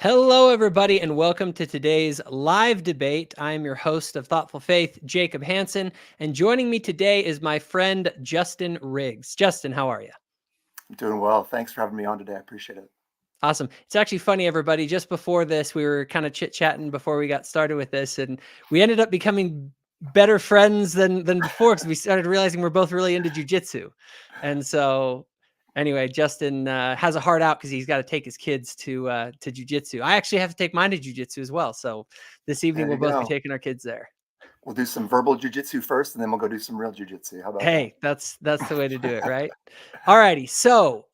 Hello, everybody, and welcome to today's live debate. I am your host of Thoughtful Faith, Jacob Hansen, and joining me today is my friend Justin Riggs. Justin, how are you? I'm doing well. Thanks for having me on today. I appreciate it. Awesome. It's actually funny, everybody. Just before this, we were kind of chit-chatting before we got started with this, and we ended up becoming better friends than before because we started realizing we're both really into jiu-jitsu. And so anyway, Justin has a heart out because he's got to take his kids to jiu-jitsu. I actually have to take mine to jiu-jitsu as well. So this evening There we'll you both be go. taking our kids there. We'll do some verbal jujitsu first, and then we'll go do some real jujitsu. How about Hey, that's the way to do it, right? All righty. So,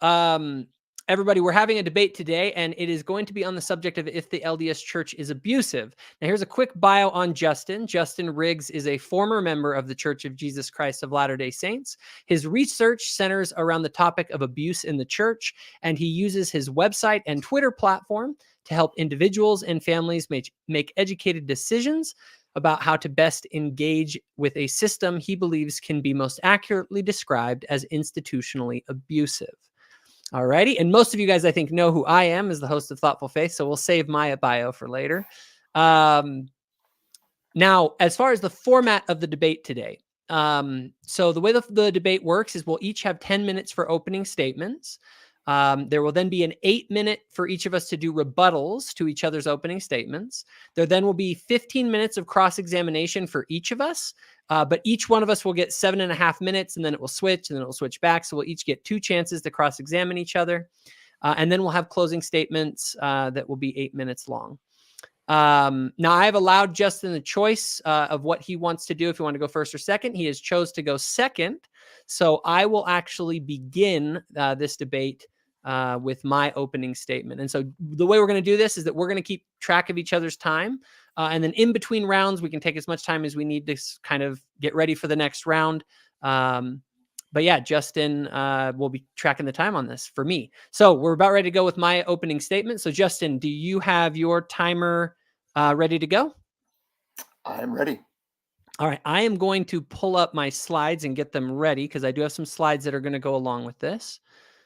everybody, we're having a debate today, and it is going to be on the subject of if the LDS Church is abusive. Now, here's a quick bio on Justin. Justin Riggs is a former member of the Church of Jesus Christ of Latter-day Saints. His research centers around the topic of abuse in the church, and he uses his website and Twitter platform to help individuals and families make educated decisions about how to best engage with a system he believes can be most accurately described as institutionally abusive. Alrighty, and most of you guys, I think, know who I am as the host of Thoughtful Faith, so we'll save my bio for later. Now, as far as the format of the debate today, so the way the debate works is we'll each have 10 minutes for opening statements. There will then be an 8-minute for each of us to do rebuttals to each other's opening statements. There then will be 15 minutes of cross-examination for each of us, but each one of us will get 7.5 minutes, and then it will switch, and then it will switch back. So we'll each get 2 chances to cross-examine each other. And then we'll have closing statements that will be 8 minutes long. Now, I have allowed Justin the choice of what he wants to do, if he wants to go first or second. He has chose to go second. So I will actually begin this debate with my opening statement. And so the way we're going to do this is that we're going to keep track of each other's time. And then in between rounds, we can take as much time as we need to kind of get ready for the next round. But yeah, Justin will be tracking the time on this for me. So we're about ready to go with my opening statement. So Justin, do you have your timer ready to go? I'm ready. All right, I am going to pull up my slides and get them ready because I do have some slides that are going to go along with this.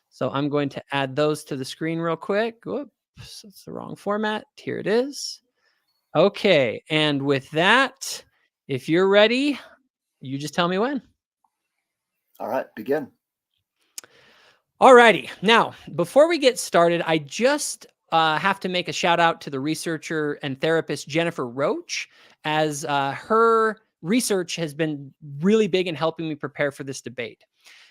So I'm going to add those to the screen real quick. Whoops, that's the wrong format. Here it is. Okay, and with that, if you're ready, you just tell me when. All right, begin. All righty. Now, before we get started, I just have to make a shout out to the researcher and therapist Jennifer Roach, as her research has been really big in helping me prepare for this debate.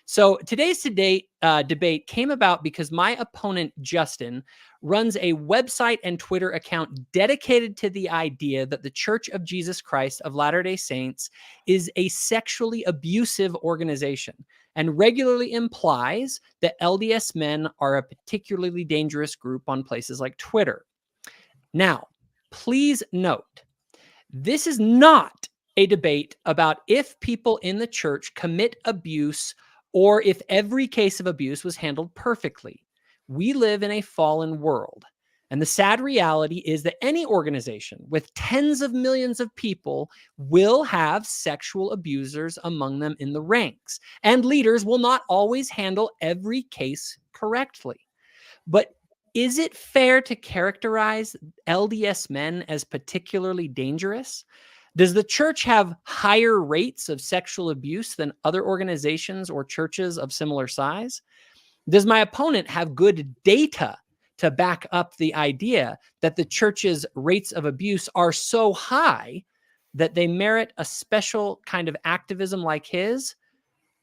So today's debate came about because my opponent, Justin, runs a website and Twitter account dedicated to the idea that the Church of Jesus Christ of Latter-day Saints is a sexually abusive organization and regularly implies that LDS men are a particularly dangerous group on places like Twitter. Now, please note, this is not a debate about if people in the church commit abuse or if every case of abuse was handled perfectly. We live in a fallen world. And the sad reality is that any organization with tens of millions of people will have sexual abusers among them in the ranks. And leaders will not always handle every case correctly. But is it fair to characterize LDS men as particularly dangerous? Does the church have higher rates of sexual abuse than other organizations or churches of similar size? Does my opponent have good data to back up the idea that the church's rates of abuse are so high that they merit a special kind of activism like his?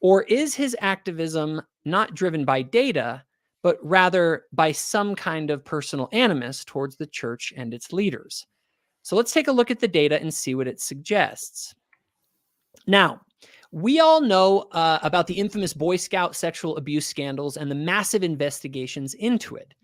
Or is his activism not driven by data, but rather by some kind of personal animus towards the church and its leaders? So let's take a look at the data and see what it suggests. Now, we all know about the infamous Boy Scout sexual abuse scandals and the massive investigations into it.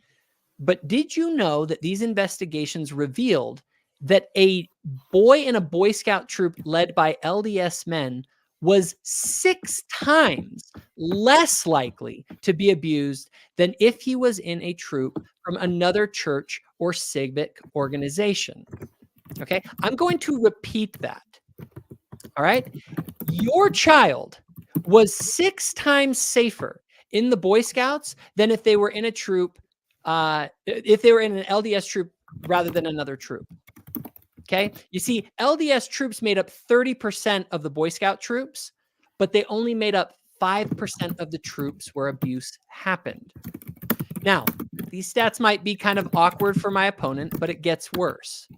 But did you know that these investigations revealed that a boy in a Boy Scout troop led by LDS men was 6 times less likely to be abused than if he was in a troop from another church or civic organization? Okay, I'm going to repeat that. All right, your child was 6 times safer in the Boy Scouts than if they were in a troop if they were in an LDS troop rather than another troop. Okay. You see, LDS troops made up 30% of the Boy Scout troops, but they only made up 5% of the troops where abuse happened. Now, these stats might be kind of awkward for my opponent, but it gets worse.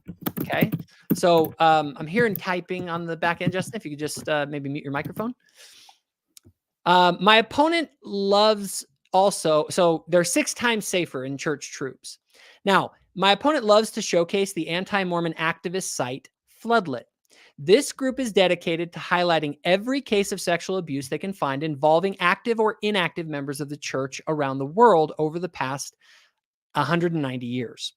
Okay. So I'm hearing typing on the back end, Justin. If you could just maybe mute your microphone. My opponent loves also, so they're 6 times safer in church troops. Now, my opponent loves to showcase the anti-Mormon activist site Floodlit. This group is dedicated to highlighting every case of sexual abuse they can find involving active or inactive members of the church around the world over the past 190 years.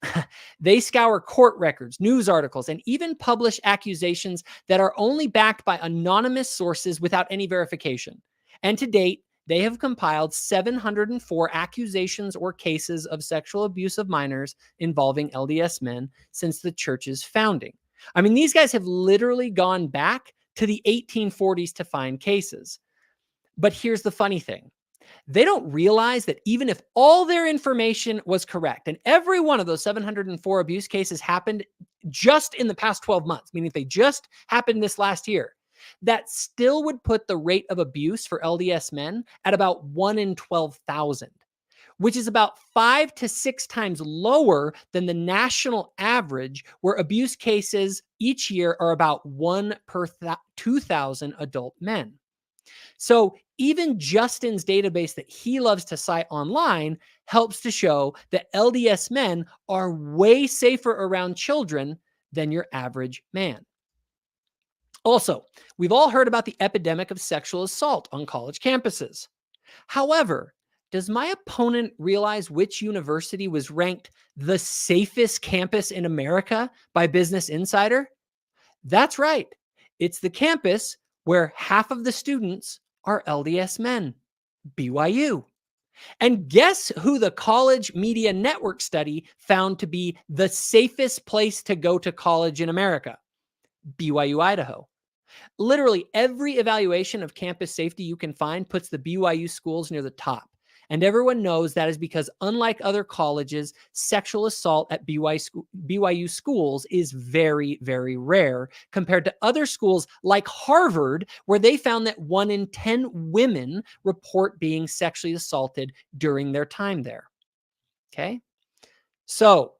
They scour court records, news articles, and even publish accusations that are only backed by anonymous sources without any verification. And to date, they have compiled 704 accusations or cases of sexual abuse of minors involving LDS men since the church's founding. I mean, these guys have literally gone back to the 1840s to find cases. But here's the funny thing. They don't realize that even if all their information was correct, and every one of those 704 abuse cases happened just in the past 12 months, meaning if they just happened this last year, that still would put the rate of abuse for LDS men at about 1 in 12,000, which is about 5 to 6 times lower than the national average, where abuse cases each year are about 1 per 2,000 adult men. So even Justin's database that he loves to cite online helps to show that LDS men are way safer around children than your average man. Also, we've all heard about the epidemic of sexual assault on college campuses. However, does my opponent realize which university was ranked the safest campus in America by Business Insider? That's right. It's the campus where half of the students are LDS men, BYU. And guess who the College Media Network study found to be the safest place to go to college in America? BYU, Idaho. Literally every evaluation of campus safety you can find puts the BYU schools near the top. And everyone knows that is because, unlike other colleges, sexual assault at BYU schools is very, very rare compared to other schools like Harvard, where they found that 1 in 10 women report being sexually assaulted during their time there. Okay? So,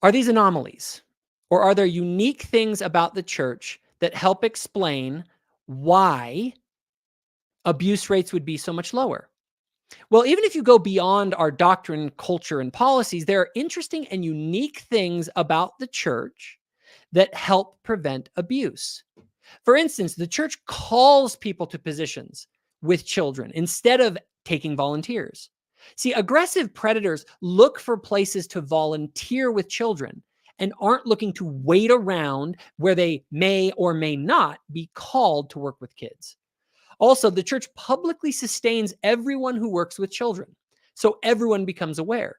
are these anomalies? Or are there unique things about the church that help explain why abuse rates would be so much lower? Well, even if you go beyond our doctrine, culture, and policies, there are interesting and unique things about the church that help prevent abuse. For instance, the church calls people to positions with children instead of taking volunteers. See, aggressive predators look for places to volunteer with children and aren't looking to wait around where they may or may not be called to work with kids. Also, the church publicly sustains everyone who works with children, so everyone becomes aware.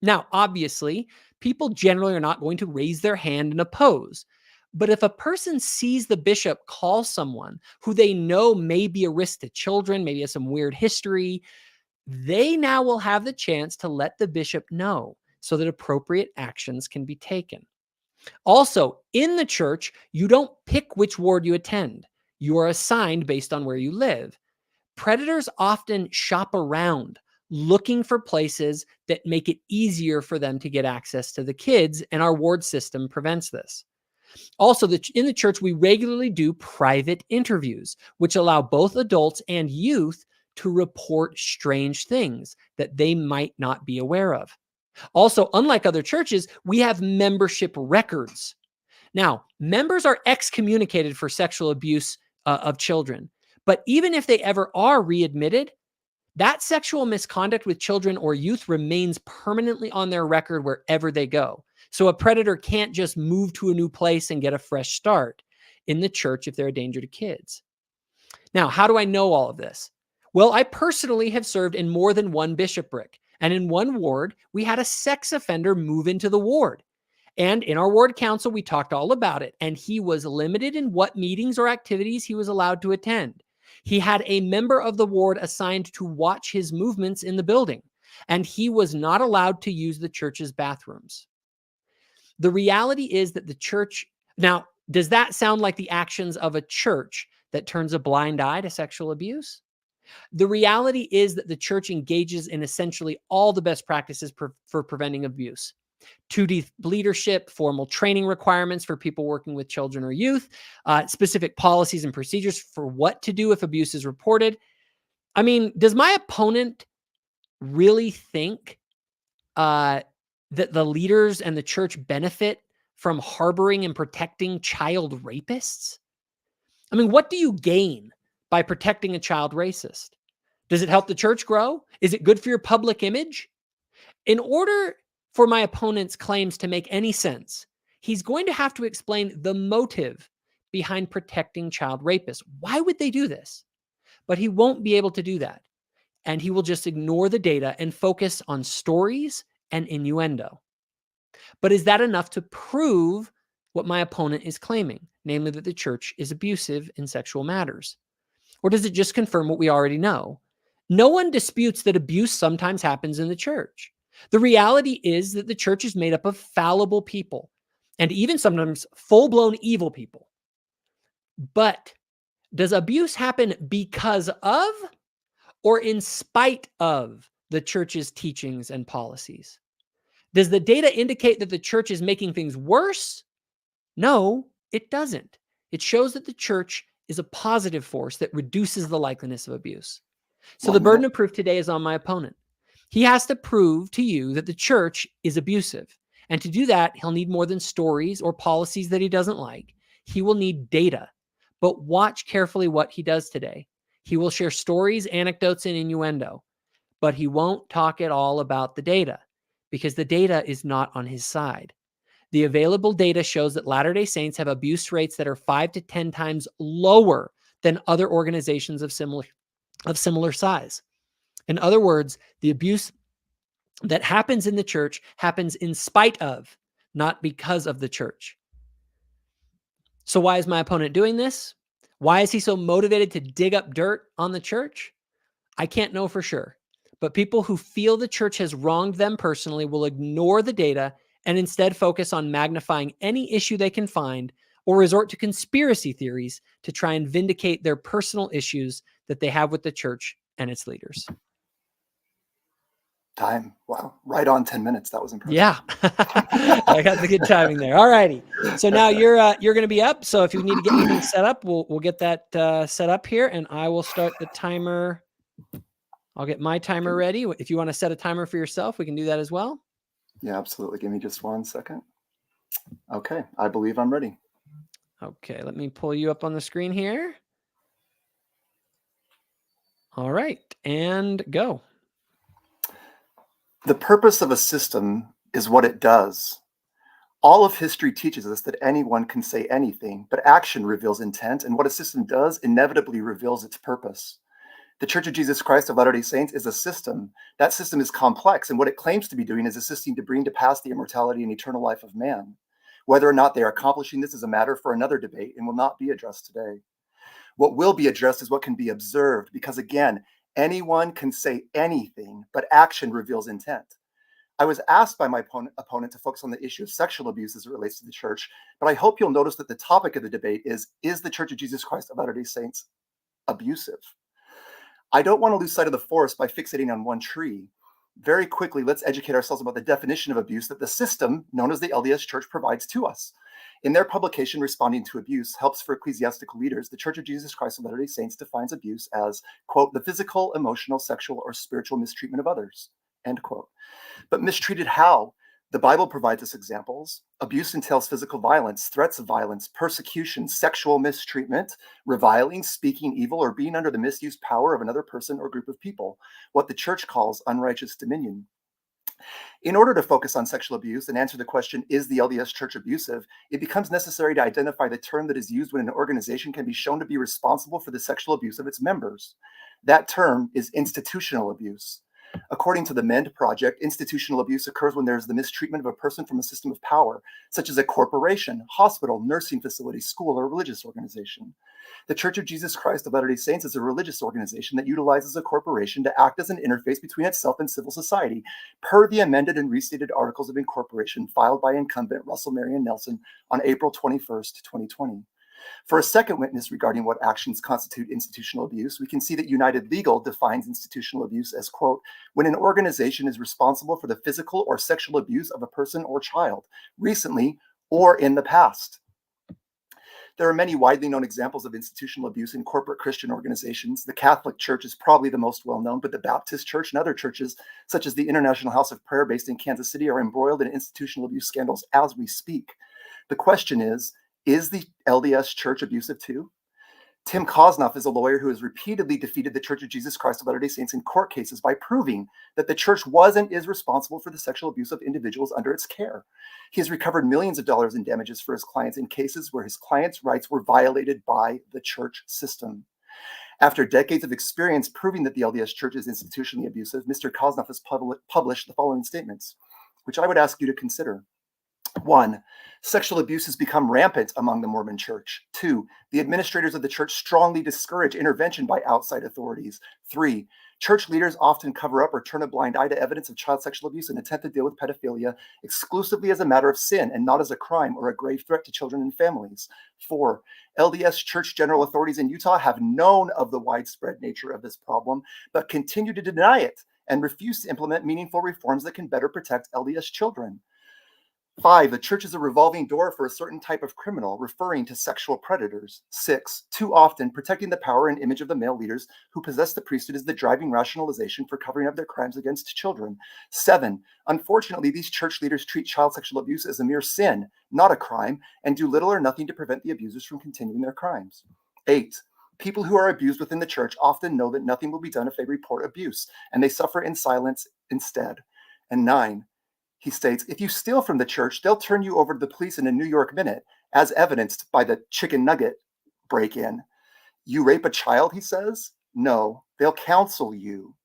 Now, obviously, people generally are not going to raise their hand and oppose. But if a person sees the bishop call someone who they know may be a risk to children, maybe has some weird history, they now will have the chance to let the bishop know so that appropriate actions can be taken. Also, in the church, you don't pick which ward you attend. You are assigned based on where you live. Predators often shop around looking for places that make it easier for them to get access to the kids, and our ward system prevents this. Also, in the church, we regularly do private interviews, which allow both adults and youth to report strange things that they might not be aware of. Also, unlike other churches, we have membership records. Now, members are excommunicated for sexual abuse of children, but even if they ever are readmitted, that sexual misconduct with children or youth remains permanently on their record wherever they go. So a predator can't just move to a new place and get a fresh start in the church if they're a danger to kids. Now, how do I know all of this? Well, I personally have served in more than one bishopric. And in one ward, we had a sex offender move into the ward. And in our ward council, we talked all about it. And he was limited in what meetings or activities he was allowed to attend. He had a member of the ward assigned to watch his movements in the building. and he was not allowed to use the church's bathrooms. The reality is that the church, now, does that sound like the actions of a church that turns a blind eye to sexual abuse? The reality is that the church engages in essentially all the best practices for preventing abuse. 2D leadership, formal training requirements for people working with children or youth, specific policies and procedures for what to do if abuse is reported. I mean, does my opponent really think that the leaders and the church benefit from harboring and protecting child rapists? I mean, what do you gain by protecting a child racist? Does it help the church grow? Is it good for your public image? In order for my opponent's claims to make any sense, he's going to have to explain the motive behind protecting child rapists. Why would they do this? But he won't be able to do that. And he will just ignore the data and focus on stories and innuendo. But is that enough to prove what my opponent is claiming, namely that the church is abusive in sexual matters? Or does it just confirm what we already know? No one disputes that abuse sometimes happens in the church. The reality is that the church is made up of fallible people and even sometimes full-blown evil people. But does abuse happen because of or in spite of the church's teachings and policies? Does the data indicate that the church is making things worse? No, it doesn't. It shows that the church is a positive force that reduces the likeliness of abuse. So the burden of proof today is on my opponent. He has to prove to you that the church is abusive. And to do that, he'll need more than stories or policies that he doesn't like. He will need data. But watch carefully what he does today. He will share stories, anecdotes, and innuendo, but he won't talk at all about the data because the data is not on his side. The available data shows that Latter-day Saints have abuse rates that are 5 to 10 times lower than other organizations of similar size. In other words, the abuse that happens in the church happens in spite of, not because of the church. So why is my opponent doing this? Why is he so motivated to dig up dirt on the church? I can't know for sure. But people who feel the church has wronged them personally will ignore the data and instead focus on magnifying any issue they can find or resort to conspiracy theories to try and vindicate their personal issues that they have with the church and its leaders. Time. Wow. Right on 10 minutes. That was impressive. Yeah. I got the good timing there. All righty. So now you're going to be up. So if you need to get anything set up, we'll get that set up here, and I will start the timer. I'll get my timer ready. If you want to set a timer for yourself, we can do that as well. Yeah, absolutely. Give me just 1 second. Okay. I believe I'm ready. Okay. Let me pull you up on the screen here. All right. And go. The purpose of a system is what it does. All of history teaches us that anyone can say anything, but action reveals intent, and what a system does inevitably reveals its purpose. The Church of Jesus Christ of Latter-day Saints is a system. That system is complex, and what it claims to be doing is assisting to bring to pass the immortality and eternal life of man. Whether or not they are accomplishing this is a matter for another debate and will not be addressed today. What will be addressed is what can be observed, because again, anyone can say anything, but action reveals intent. I was asked by my opponent to focus on the issue of sexual abuse as it relates to the church, but I hope you'll notice that the topic of the debate is the Church of Jesus Christ of Latter-day Saints abusive? I don't want to lose sight of the forest by fixating on one tree. Very quickly, let's educate ourselves about the definition of abuse that the system known as the LDS Church provides to us. In their publication, Responding to Abuse, Helps for Ecclesiastical Leaders, the Church of Jesus Christ of Latter-day Saints defines abuse as, quote, the physical, emotional, sexual, or spiritual mistreatment of others, end quote. But mistreated how? The Bible provides us examples. Abuse entails physical violence, threats of violence, persecution, sexual mistreatment, reviling, speaking evil, or being under the misused power of another person or group of people, what the church calls unrighteous dominion. In order to focus on sexual abuse and answer the question, is the LDS Church abusive, it becomes necessary to identify the term that is used when an organization can be shown to be responsible for the sexual abuse of its members. That term is institutional abuse. According to the MEND Project, institutional abuse occurs when there is the mistreatment of a person from a system of power, such as a corporation, hospital, nursing facility, school, or religious organization. The Church of Jesus Christ of Latter-day Saints is a religious organization that utilizes a corporation to act as an interface between itself and civil society, per the amended and restated Articles of Incorporation filed by incumbent Russell Marion Nelson on April 21st, 2020. For a second witness regarding what actions constitute institutional abuse, we can see that United Legal defines institutional abuse as, quote, when an organization is responsible for the physical or sexual abuse of a person or child, recently or in the past. There are many widely known examples of institutional abuse in corporate Christian organizations. The Catholic Church is probably the most well-known, but the Baptist Church and other churches, such as the International House of Prayer based in Kansas City, are embroiled in institutional abuse scandals as we speak. The question is the LDS Church abusive too? Tim Kosnoff is a lawyer who has repeatedly defeated the Church of Jesus Christ of Latter-day Saints in court cases by proving that the church was and is responsible for the sexual abuse of individuals under its care. He has recovered millions of dollars in damages for his clients in cases where his clients' rights were violated by the church system. After decades of experience proving that the LDS Church is institutionally abusive, Mr. Kosnoff has published the following statements, which I would ask you to consider. 1. Sexual abuse has become rampant among the Mormon Church. 2. The administrators of the church strongly discourage intervention by outside authorities. 3. Church leaders often cover up or turn a blind eye to evidence of child sexual abuse and attempt to deal with pedophilia exclusively as a matter of sin and not as a crime or a grave threat to children and families. 4. LDS Church general authorities in Utah have known of the widespread nature of this problem, but continue to deny it and refuse to implement meaningful reforms that can better protect LDS children. 5. The church is a revolving door for a certain type of criminal, referring to sexual predators. 6. Too often, protecting the power and image of the male leaders who possess the priesthood is the driving rationalization for covering up their crimes against children. 7. Unfortunately, these church leaders treat child sexual abuse as a mere sin, not a crime, and do little or nothing to prevent the abusers from continuing their crimes. 8. People who are abused within the church often know that nothing will be done if they report abuse, and they suffer in silence instead. And 9. He states, if you steal from the church, they'll turn you over to the police in a New York minute, as evidenced by the chicken nugget break-in. You rape a child, he says? No, they'll counsel you.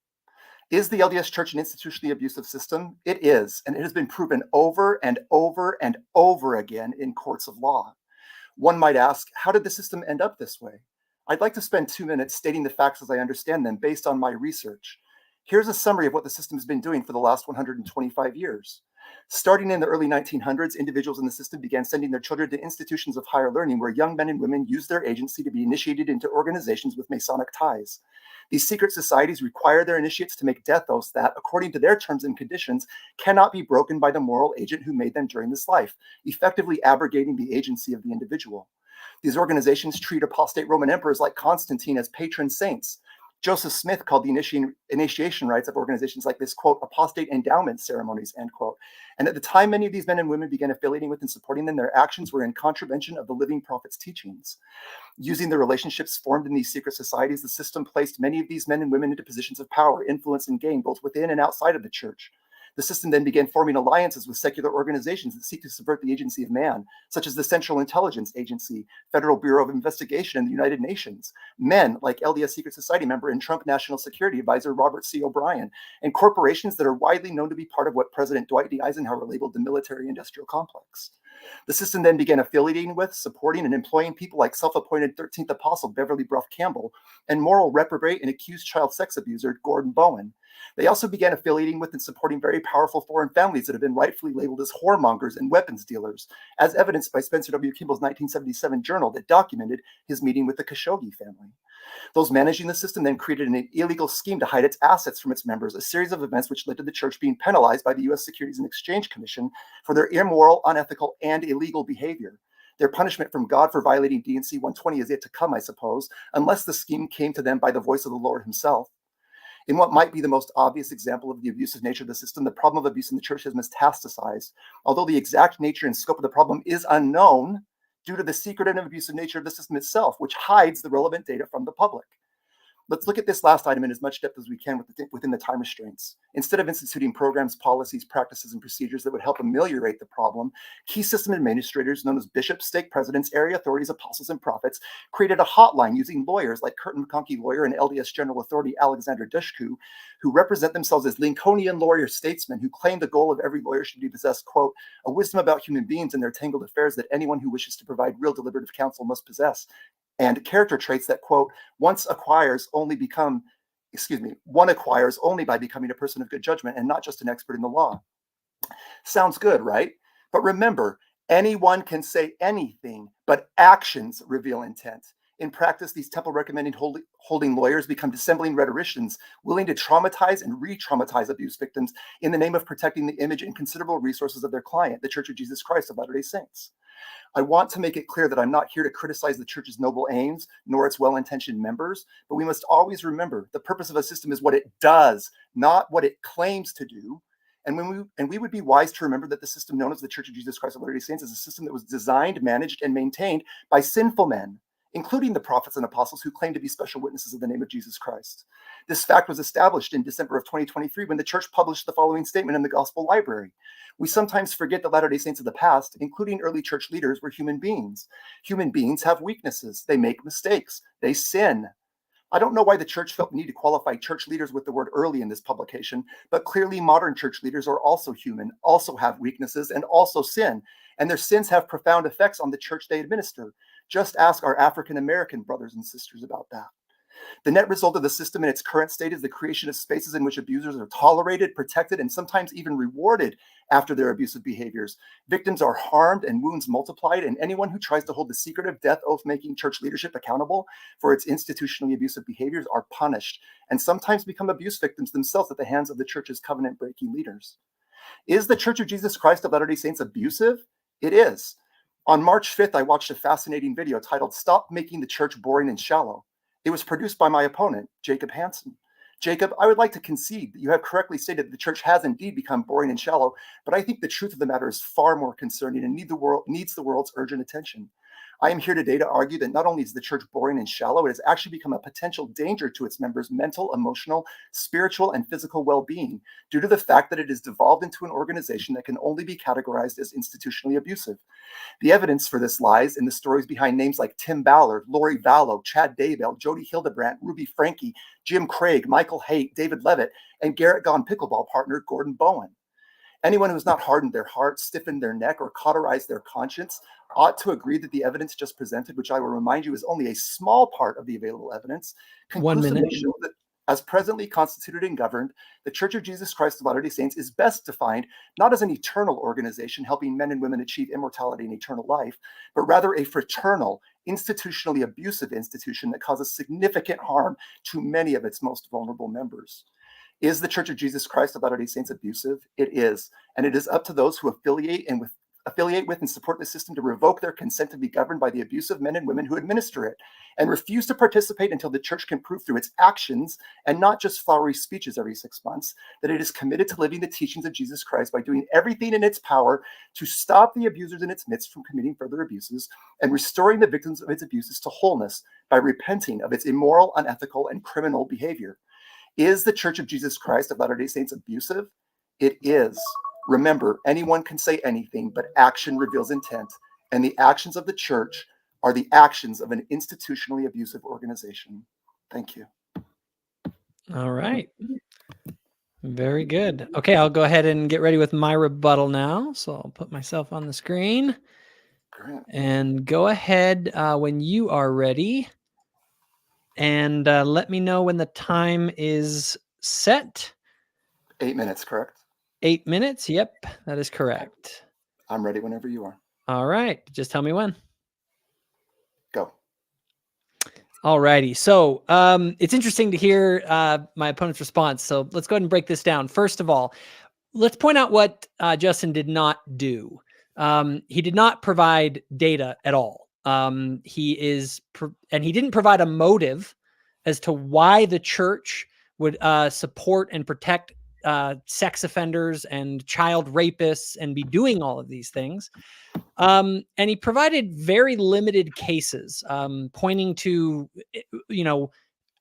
Is the LDS Church an institutionally abusive system? It is, and it has been proven over and over and over again in courts of law. One might ask, how did the system end up this way? I'd like to spend 2 minutes stating the facts as I understand them based on my research. Here's a summary of what the system has been doing for the last 125 years. Starting in the early 1900s, individuals in the system began sending their children to institutions of higher learning where young men and women used their agency to be initiated into organizations with Masonic ties. These secret societies require their initiates to make death oaths that, according to their terms and conditions, cannot be broken by the moral agent who made them during this life, effectively abrogating the agency of the individual. These organizations treat apostate Roman emperors like Constantine as patron saints. Joseph Smith called the initiation rites of organizations like this, quote, apostate endowment ceremonies, end quote. And at the time many of these men and women began affiliating with and supporting them, their actions were in contravention of the living prophet's teachings. Using the relationships formed in these secret societies, the system placed many of these men and women into positions of power, influence, and gain, both within and outside of the church. The system then began forming alliances with secular organizations that seek to subvert the agency of man, such as the Central Intelligence Agency, Federal Bureau of Investigation, and the United Nations. Men like LDS Secret Society member and Trump National Security Advisor Robert C. O'Brien, and corporations that are widely known to be part of what President Dwight D. Eisenhower labeled the military-industrial complex. The system then began affiliating with, supporting, and employing people like self-appointed 13th Apostle Beverly Bruff Campbell and moral reprobate and accused child sex abuser Gordon Bowen. They also began affiliating with and supporting very powerful foreign families that have been rightfully labeled as whoremongers and weapons dealers, as evidenced by Spencer W. Kimball's 1977 journal that documented his meeting with the Khashoggi family. Those managing the system then created an illegal scheme to hide its assets from its members, a series of events which led to the church being penalized by the U.S. Securities and Exchange Commission for their immoral, unethical, and illegal behavior. Their punishment from God for violating D&C 120 is yet to come, I suppose, unless the scheme came to them by the voice of the Lord himself. In what might be the most obvious example of the abusive nature of the system, the problem of abuse in the church has metastasized. Although the exact nature and scope of the problem is unknown due to the secret and abusive nature of the system itself, which hides the relevant data from the public. Let's look at this last item in as much depth as we can within the time restraints. Instead of instituting programs, policies, practices, and procedures that would help ameliorate the problem, key system administrators known as bishops, stake presidents, area authorities, apostles, and prophets created a hotline using lawyers like Curtin McConkie lawyer and LDS General Authority Alexander Dushku, who represent themselves as Lincolnian lawyer statesmen who claim the goal of every lawyer should be possessed, quote, a wisdom about human beings and their tangled affairs that anyone who wishes to provide real deliberative counsel must possess, and character traits that, quote, one acquires only by becoming a person of good judgment and not just an expert in the law. Sounds good, right? But remember, anyone can say anything, but actions reveal intent. In practice, these temple recommending holding lawyers become dissembling rhetoricians, willing to traumatize and re-traumatize abuse victims in the name of protecting the image and considerable resources of their client, the Church of Jesus Christ of Latter-day Saints. I want to make it clear that I'm not here to criticize the church's noble aims, nor its well-intentioned members, but we must always remember the purpose of a system is what it does, not what it claims to do. And we would be wise to remember that the system known as the Church of Jesus Christ of Latter-day Saints is a system that was designed, managed, and maintained by sinful men, including the prophets and apostles who claim to be special witnesses of the name of Jesus Christ. This fact was established in December of 2023 when the church published the following statement in the Gospel Library. We sometimes forget that Latter-day Saints of the past, including early church leaders, were human beings. Human beings have weaknesses. They make mistakes. They sin. I don't know why the church felt the need to qualify church leaders with the word early in this publication, but clearly modern church leaders are also human, also have weaknesses, and also sin. And their sins have profound effects on the church they administer. Just ask our African-American brothers and sisters about that. The net result of the system in its current state is the creation of spaces in which abusers are tolerated, protected, and sometimes even rewarded after their abusive behaviors. Victims are harmed and wounds multiplied, and anyone who tries to hold the secretive death oath-making church leadership accountable for its institutionally abusive behaviors are punished and sometimes become abuse victims themselves at the hands of the church's covenant-breaking leaders. Is the Church of Jesus Christ of Latter-day Saints abusive? It is. On March 5th, I watched a fascinating video titled "Stop Making the Church Boring and Shallow." It was produced by my opponent, Jacob Hansen. Jacob, I would like to concede that you have correctly stated that the church has indeed become boring and shallow, but I think the truth of the matter is far more concerning and needs the world's urgent attention. I am here today to argue that not only is the church boring and shallow, it has actually become a potential danger to its members' mental, emotional, spiritual, and physical well-being due to the fact that it has devolved into an organization that can only be categorized as institutionally abusive. The evidence for this lies in the stories behind names like Tim Ballard, Lori Vallow, Chad Daybell, Jody Hildebrandt, Ruby Frankie, Jim Craig, Michael Haight, David Levitt, and Garrett Gone pickleball partner Gordon Bowen. Anyone who has not hardened their heart, stiffened their neck, or cauterized their conscience ought to agree that the evidence just presented, which I will remind you is only a small part of the available evidence, conclusively shows that as presently constituted and governed, the Church of Jesus Christ of Latter-day Saints is best defined not as an eternal organization helping men and women achieve immortality and eternal life, but rather a fraternal, institutionally abusive institution that causes significant harm to many of its most vulnerable members. Is the Church of Jesus Christ of Latter-day Saints abusive? It is, and it is up to those who affiliate with and support the system to revoke their consent to be governed by the abusive men and women who administer it, and refuse to participate until the church can prove through its actions, and not just flowery speeches every 6 months, that it is committed to living the teachings of Jesus Christ by doing everything in its power to stop the abusers in its midst from committing further abuses, and restoring the victims of its abuses to wholeness by repenting of its immoral, unethical, and criminal behavior. Is the Church of Jesus Christ of Latter-day Saints abusive? It is. Remember, anyone can say anything, but action reveals intent, and the actions of the church are the actions of an institutionally abusive organization. Thank you. All right. Very good. Okay, I'll go ahead and get ready with my rebuttal now. So I'll put myself on the screen. Great. And go ahead when you are ready. And let me know when the time is set. 8 minutes, correct? 8 minutes. Yep, that is correct. I'm ready whenever you are. All right. Just tell me when. Go. All righty. So it's interesting to hear my opponent's response. So let's go ahead and break this down. First of all, let's point out what Justin did not do. He did not provide data at all. He didn't provide a motive as to why the church would support and protect sex offenders and child rapists and be doing all of these things. And he provided very limited cases, pointing to,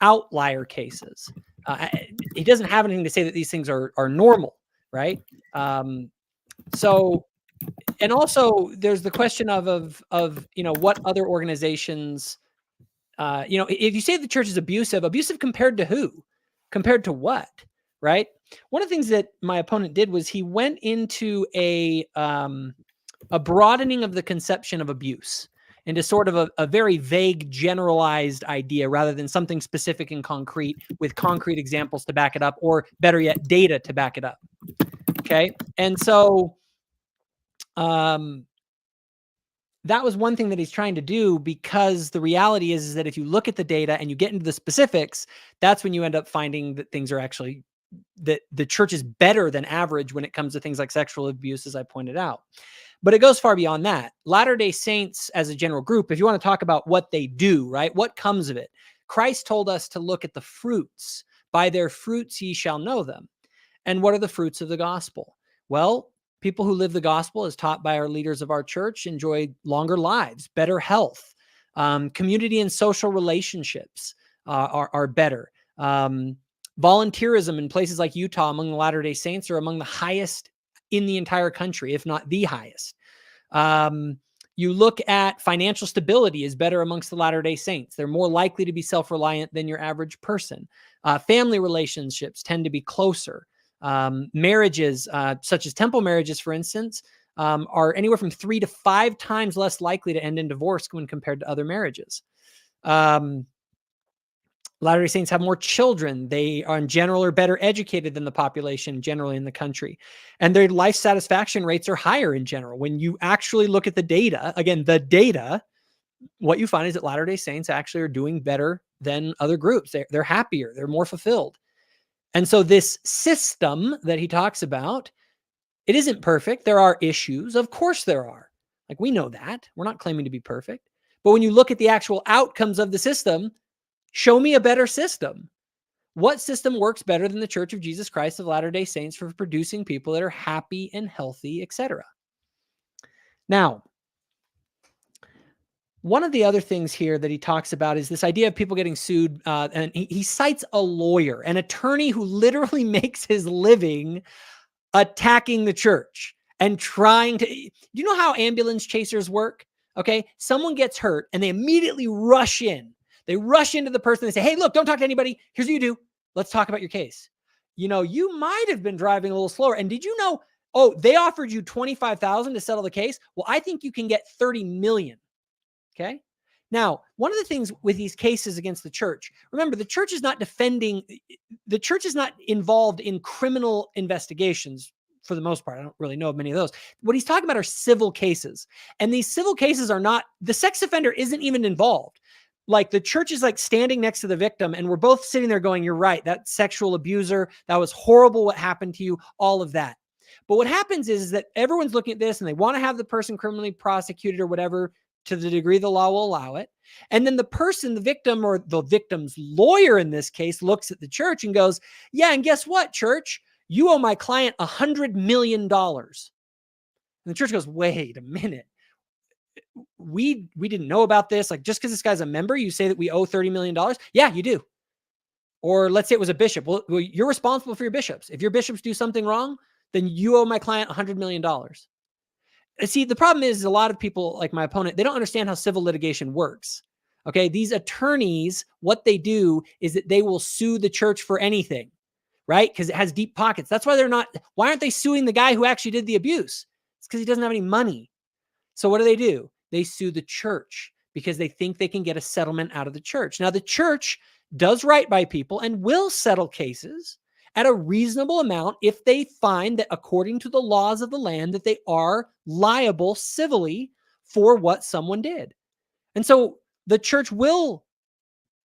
outlier cases. He doesn't have anything to say that these things are normal, right? So, and also there's the question of what other organizations, if you say the church is abusive compared to who? Compared to what? Right? One of the things that my opponent did was he went into a broadening of the conception of abuse into sort of a very vague, generalized idea rather than something specific and concrete with concrete examples to back it up, or better yet, data to back it up. Okay. And so that was one thing that he's trying to do, because the reality is that if you look at the data and you get into the specifics, that's when you end up finding that things are actually, that the church is better than average when it comes to things like sexual abuse, as I pointed out. But it goes far beyond that. Latter-day Saints as a general group, if you want to talk about what they do, right? What comes of it? Christ told us to look at the fruits. By their fruits ye shall know them. And what are the fruits of the gospel? Well, people who live the gospel as taught by our leaders of our church enjoy longer lives, better health, community and social relationships are better. Volunteerism in places like Utah among the Latter-day Saints are among the highest in the entire country, if not the highest. You look at financial stability is better amongst the Latter-day Saints. They're more likely to be self-reliant than your average person. Family relationships tend to be closer. Marriages, such as temple marriages, for instance, are anywhere from 3 to 5 times less likely to end in divorce when compared to other marriages. Latter-day Saints have more children. They are in general are better educated than the population generally in the country. And their life satisfaction rates are higher in general. When you actually look at the data, again, the data, what you find is that Latter-day Saints actually are doing better than other groups. They're happier. They're more fulfilled. And so this system that he talks about, it isn't perfect. There are issues. Of course there are. Like, we know that. We're not claiming to be perfect. But when you look at the actual outcomes of the system, show me a better system. What system works better than the Church of Jesus Christ of Latter-day Saints for producing people that are happy and healthy, etc.? Now, one of the other things here that he talks about is this idea of people getting sued. And he cites a lawyer, an attorney who literally makes his living attacking the church and trying to, you know how ambulance chasers work? Okay. Someone gets hurt and they immediately rush in. They rush into the person and say, hey, look, don't talk to anybody. Here's what you do. Let's talk about your case. You might have been driving a little slower. And did you know, they offered you $25,000 to settle the case? Well, I think you can get $30 million. Okay. Now, one of the things with these cases against the church, remember, the church is not involved in criminal investigations for the most part. I don't really know of many of those. What he's talking about are civil cases. And these civil cases are not, the sex offender isn't even involved. Like, the church is like standing next to the victim and we're both sitting there going, you're right, that sexual abuser, that was horrible what happened to you, all of that. But what happens is that everyone's looking at this and they want to have the person criminally prosecuted or whatever, to the degree the law will allow it. And then the person, the victim or the victim's lawyer in this case, looks at the church and goes, yeah, and guess what, church? You owe my client $100 million. And the church goes, wait a minute. We didn't know about this. Like, just because this guy's a member, you say that we owe $30 million? Yeah, you do. Or let's say it was a bishop. Well, you're responsible for your bishops. If your bishops do something wrong, then you owe my client $100 million. See, the problem is a lot of people, like my opponent, they don't understand how civil litigation works. Okay. These attorneys, what they do is that they will sue the church for anything, right? Because it has deep pockets. That's why why aren't they suing the guy who actually did the abuse? It's because he doesn't have any money. So what do? They sue the church because they think they can get a settlement out of the church. Now, the church does right by people and will settle cases at a reasonable amount if they find that, according to the laws of the land, that they are liable civilly for what someone did. And so the church will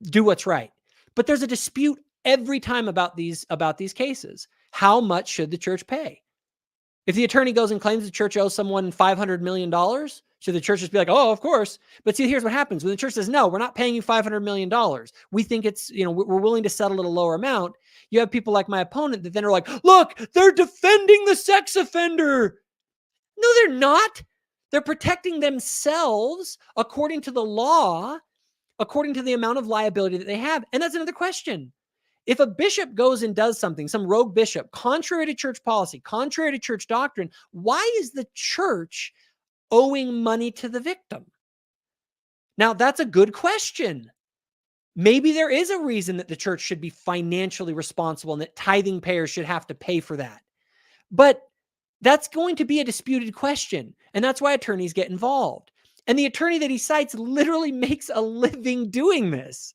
do what's right. But there's a dispute every time about these cases. How much should the church pay? If the attorney goes and claims the church owes someone $500 million, should the church just be like, oh, of course? But see, here's what happens. When the church says, no, we're not paying you $500 million. We think it's, we're willing to settle at a lower amount. You have people like my opponent that then are like, look, they're defending the sex offender. No, they're not. They're protecting themselves according to the law according to the amount of liability that they have. And that's another question. If a bishop goes and does something, some rogue bishop, contrary to church policy, contrary to church doctrine, why is the church owing money to the victim? Now, that's a good question. Maybe there is a reason that the church should be financially responsible and that tithing payers should have to pay for that. But that's going to be a disputed question. And that's why attorneys get involved. And the attorney that he cites literally makes a living doing this.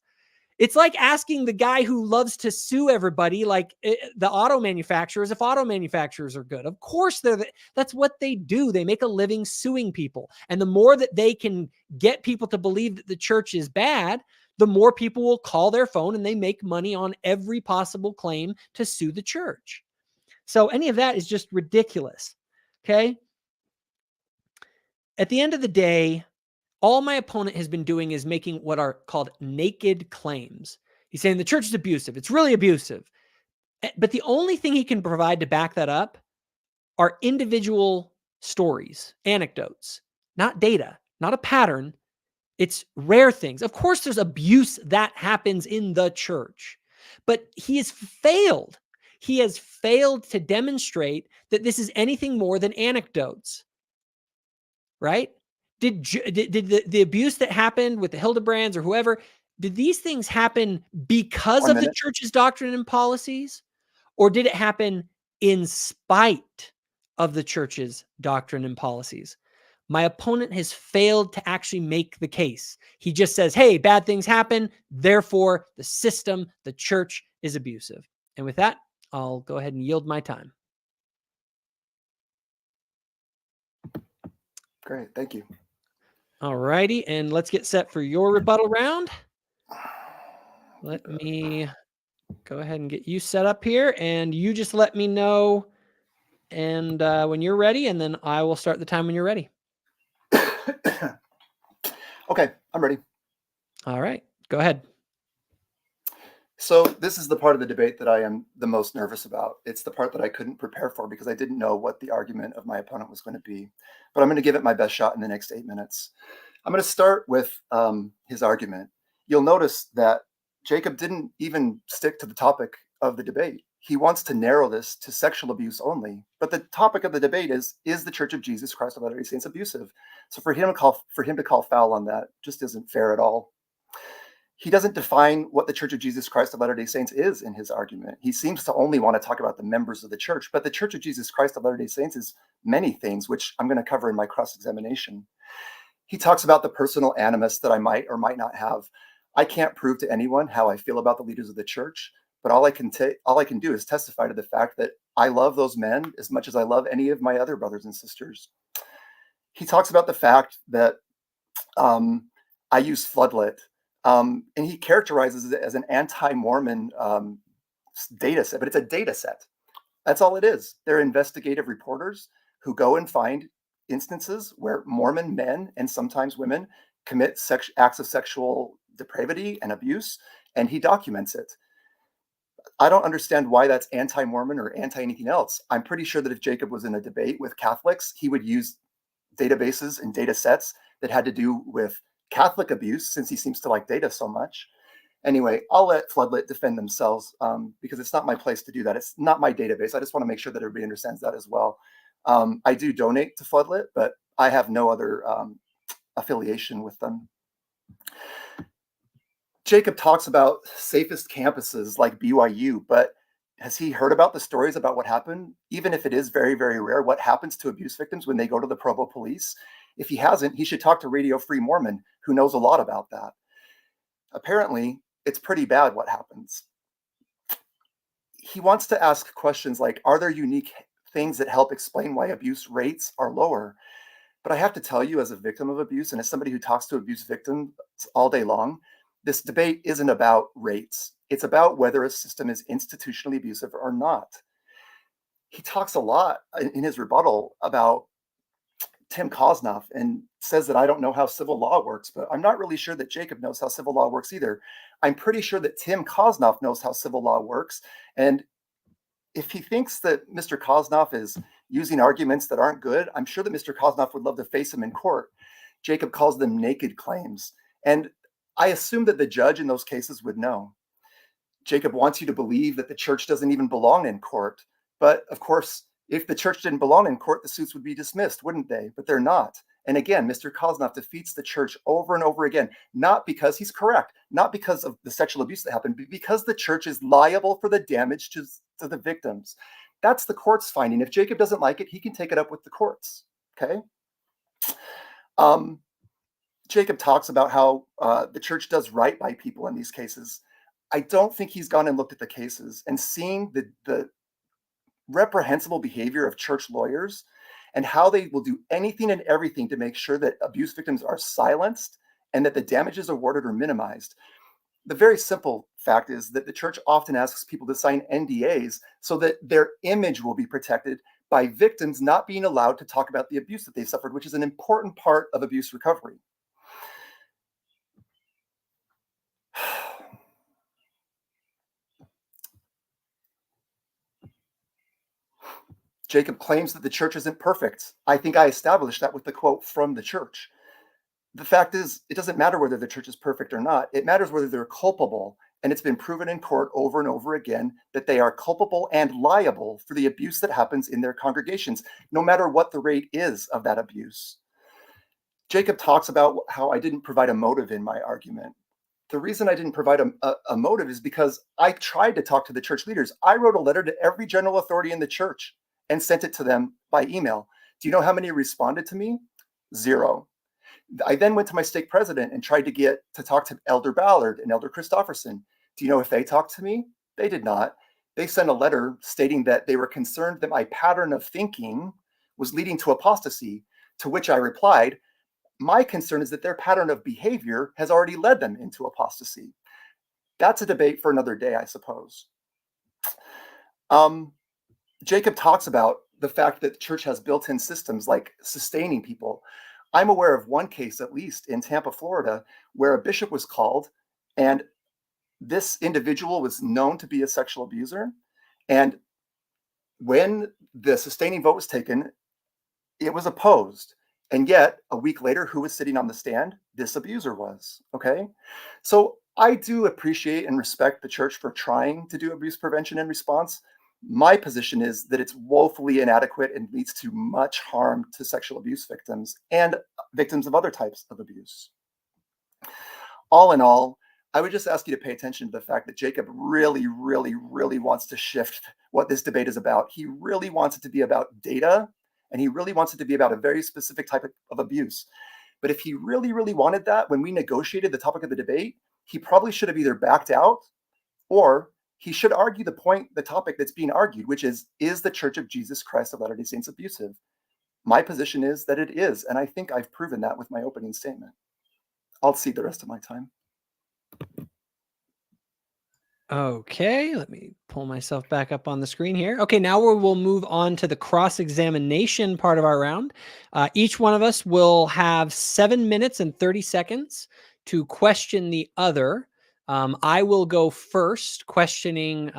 It's like asking the guy who loves to sue everybody, like the auto manufacturers, if auto manufacturers are good. Of course, that's what they do. They make a living suing people. And the more that they can get people to believe that the church is bad, the more people will call their phone, and they make money on every possible claim to sue the church. So any of that is just ridiculous. Okay. At the end of the day, all my opponent has been doing is making what are called naked claims. He's saying the church is abusive. It's really abusive. But the only thing he can provide to back that up are individual stories, anecdotes, not data, not a pattern. It's rare things. Of course, there's abuse that happens in the church, but he has failed. He has failed to demonstrate that this is anything more than anecdotes, right? Did the abuse that happened with the Hildebrands or whoever, did these things happen because of the church's doctrine and policies? Or did it happen in spite of the church's doctrine and policies? My opponent has failed to actually make the case. He just says, hey, bad things happen. Therefore, the system, the church is abusive. And with that, I'll go ahead and yield my time. Great. Thank you. All righty. And let's get set for your rebuttal round. Let me go ahead and get you set up here, and you just let me know and when you're ready, and then I will start the time when you're ready. Okay, I'm ready. All right, go ahead. So this is the part of the debate that I am the most nervous about. It's the part that I couldn't prepare for because I didn't know what the argument of my opponent was going to be. But I'm going to give it my best shot in the next 8 minutes. I'm going to start with his argument. You'll notice that Jacob didn't even stick to the topic of the debate. He wants to narrow this to sexual abuse only. But the topic of the debate is the Church of Jesus Christ of Latter-day Saints abusive? So for him to call foul on that just isn't fair at all. He doesn't define what the Church of Jesus Christ of Latter-day Saints is in his argument. He seems to only want to talk about the members of the church, but the Church of Jesus Christ of Latter-day Saints is many things, which I'm going to cover in my cross-examination. He talks about the personal animus that I might or might not have. I can't prove to anyone how I feel about the leaders of the church, but all I can do is testify to the fact that I love those men as much as I love any of my other brothers and sisters. He talks about the fact that I use floodlit. And he characterizes it as an anti-Mormon data set, but it's a data set. That's all it is. They're investigative reporters who go and find instances where Mormon men and sometimes women commit acts of sexual depravity and abuse, and he documents it. I don't understand why that's anti-Mormon or anti-anything else. I'm pretty sure that if Jacob was in a debate with Catholics, he would use databases and data sets that had to do with Catholic abuse, since he seems to like data so much. Anyway, I'll let Floodlit defend themselves because it's not my place to do that. It's not my database. I just want to make sure that everybody understands that as well. I do donate to Floodlit, but I have no other affiliation with them. Jacob talks about safest campuses like BYU, but has he heard about the stories about what happened? Even if it is very, very rare, what happens to abuse victims when they go to the Provo police? If he hasn't, he should talk to Radio Free Mormon, who knows a lot about that. Apparently, it's pretty bad what happens. He wants to ask questions like, are there unique things that help explain why abuse rates are lower? But I have to tell you, as a victim of abuse and as somebody who talks to abuse victims all day long, this debate isn't about rates. It's about whether a system is institutionally abusive or not. He talks a lot in his rebuttal about Tim Kosnoff and says that I don't know how civil law works, but I'm not really sure that Jacob knows how civil law works either. I'm pretty sure that Tim Kosnoff knows how civil law works. And if he thinks that Mr. Kosnoff is using arguments that aren't good, I'm sure that Mr. Kosnoff would love to face him in court. Jacob calls them naked claims. And I assume that the judge in those cases would know. Jacob wants you to believe that the church doesn't even belong in court. But of course, if the church didn't belong in court, the suits would be dismissed, wouldn't they? But they're not. And again, Mr. Kozlov defeats the church over and over again, not because he's correct, not because of the sexual abuse that happened, but because the church is liable for the damage to the victims. That's the court's finding. If Jacob doesn't like it, he can take it up with the courts. Okay. Jacob talks about how the church does right by people in these cases. I don't think he's gone and looked at the cases and seen the reprehensible behavior of church lawyers and how they will do anything and everything to make sure that abuse victims are silenced and that the damages awarded are minimized. The very simple fact is that the church often asks people to sign NDAs so that their image will be protected by victims not being allowed to talk about the abuse that they suffered, which is an important part of abuse recovery. Jacob claims that the church isn't perfect. I think I established that with the quote from the church. The fact is, it doesn't matter whether the church is perfect or not. It matters whether they're culpable. And it's been proven in court over and over again that they are culpable and liable for the abuse that happens in their congregations, no matter what the rate is of that abuse. Jacob talks about how I didn't provide a motive in my argument. The reason I didn't provide a motive is because I tried to talk to the church leaders. I wrote a letter to every general authority in the church and sent it to them by email. Do you know how many responded to me? 0. I then went to my stake president and tried to talk to Elder Ballard and Elder Christofferson. Do you know if they talked to me? They did not. They sent a letter stating that they were concerned that my pattern of thinking was leading to apostasy, to which I replied, my concern is that their pattern of behavior has already led them into apostasy. That's a debate for another day, I suppose. Jacob talks about the fact that the church has built-in systems like sustaining people. I'm aware of one case, at least in Tampa, Florida, where a bishop was called and this individual was known to be a sexual abuser. And when the sustaining vote was taken, it was opposed. And yet, a week later, who was sitting on the stand? This abuser was. Okay. So I do appreciate and respect the church for trying to do abuse prevention and response. My position is that it's woefully inadequate and leads to much harm to sexual abuse victims and victims of other types of abuse. All in all, I would just ask you to pay attention to the fact that Jacob really, really, really wants to shift what this debate is about. He really wants it to be about data, and he really wants it to be about a very specific type of abuse. But if he really, really wanted that, when we negotiated the topic of the debate, he probably should have either backed out or he should argue the topic that's being argued, which is the Church of Jesus Christ of Latter-day Saints abusive? My position is that it is, and I think I've proven that with my opening statement. I'll cede the rest of my time. Okay, let me pull myself back up on the screen here. Okay, now we'll move on to the cross-examination part of our round. Each one of us will have 7 minutes and 30 seconds to question the other. I will go first, questioning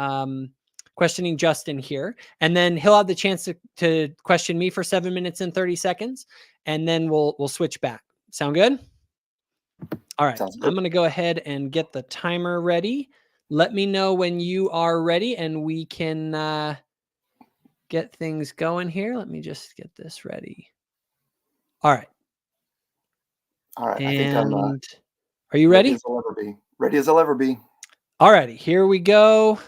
Justin here, and then he'll have the chance to question me for 7 minutes and 30 seconds, and then we'll switch back. Sound good? All right, I'm going to go ahead and get the timer ready. Let me know when you are ready, and we can get things going here. Let me just get this ready. All right. All right. And I think I'm are you ready? Ready as I'll ever be. Ready as I'll ever be. All righty. Here we go.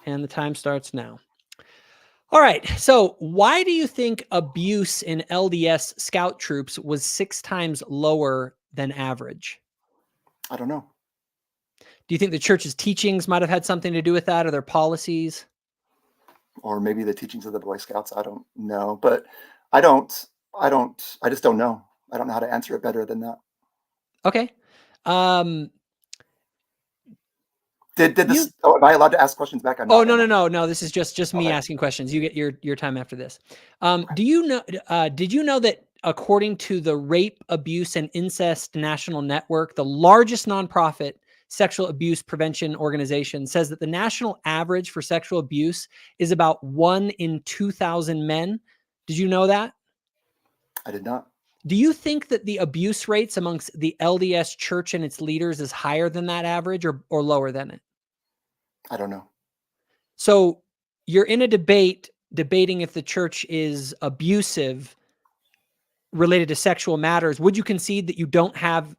And the time starts now. All right. So why do you think abuse in LDS scout troops was 6 times lower than average? I don't know. Do you think the church's teachings might have had something to do with that, or their policies? Or maybe the teachings of the Boy Scouts. I don't know. But I just don't know. I don't know how to answer it better than that. Okay. Am I allowed to ask questions back? Oh, no. This is just me asking questions. You get your time after this. Did you know that according to the Rape, Abuse, and Incest National Network, the largest nonprofit sexual abuse prevention organization, says that the national average for sexual abuse is about 1 in 2,000 men? Did you know that? I did not. Do you think that the abuse rates amongst the LDS church and its leaders is higher than that average or lower than it? I don't know. So you're in a debate debating if the church is abusive related to sexual matters. Would you concede that you don't have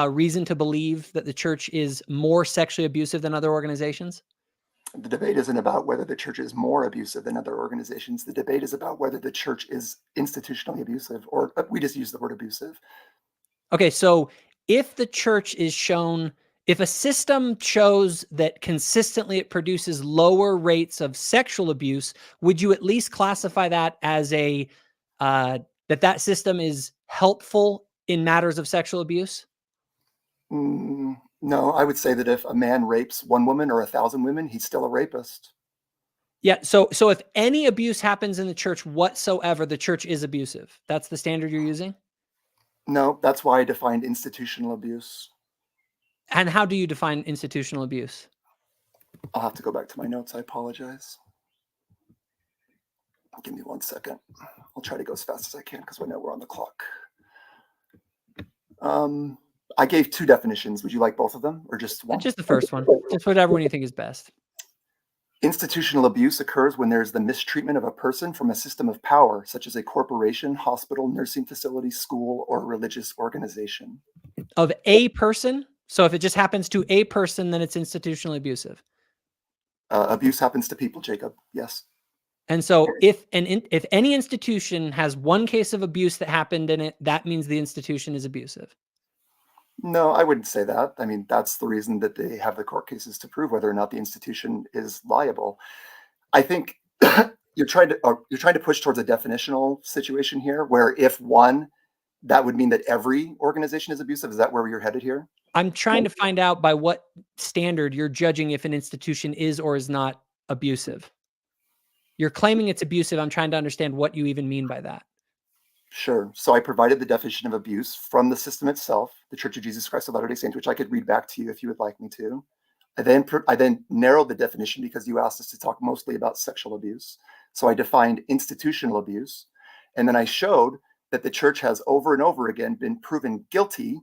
reason to believe that the church is more sexually abusive than other organizations? The debate isn't about whether the church is more abusive than other organizations. The debate is about whether the church is institutionally abusive, or we just use the word abusive. Okay, so if the church is shown, if a system shows that consistently it produces lower rates of sexual abuse, would you at least classify that as a that system is helpful in matters of sexual abuse? No, I would say that if a man rapes one woman or 1,000 women, he's still a rapist. Yeah. So if any abuse happens in the church whatsoever, the church is abusive. That's the standard you're using. No, that's why I defined institutional abuse. And how do you define institutional abuse? I'll have to go back to my notes. I apologize. Give me 1 second. I'll try to go as fast as I can because I know we're on the clock. I gave 2 definitions. Would you like both of them or just one? Just the first one. Just whatever one you think is best. Institutional abuse occurs when there's the mistreatment of a person from a system of power, such as a corporation, hospital, nursing facility, school, or religious organization. Of a person? So if it just happens to a person, then it's institutionally abusive. Abuse happens to people, Jacob. Yes. And so if any institution has one case of abuse that happened in it, that means the institution is abusive. No, I wouldn't say that. I mean, that's the reason that they have the court cases to prove whether or not the institution is liable. I think you're trying to push towards a definitional situation here, where if one, that would mean that every organization is abusive. Is that where you're headed here? I'm trying to find out by what standard you're judging if an institution is or is not abusive. You're claiming it's abusive. I'm trying to understand what you even mean by that. Sure. So I provided the definition of abuse from the system itself, the Church of Jesus Christ of Latter-day Saints, which I could read back to you if you would like me to. I then narrowed the definition because you asked us to talk mostly about sexual abuse. So I defined institutional abuse, and then I showed that the church has over and over again been proven guilty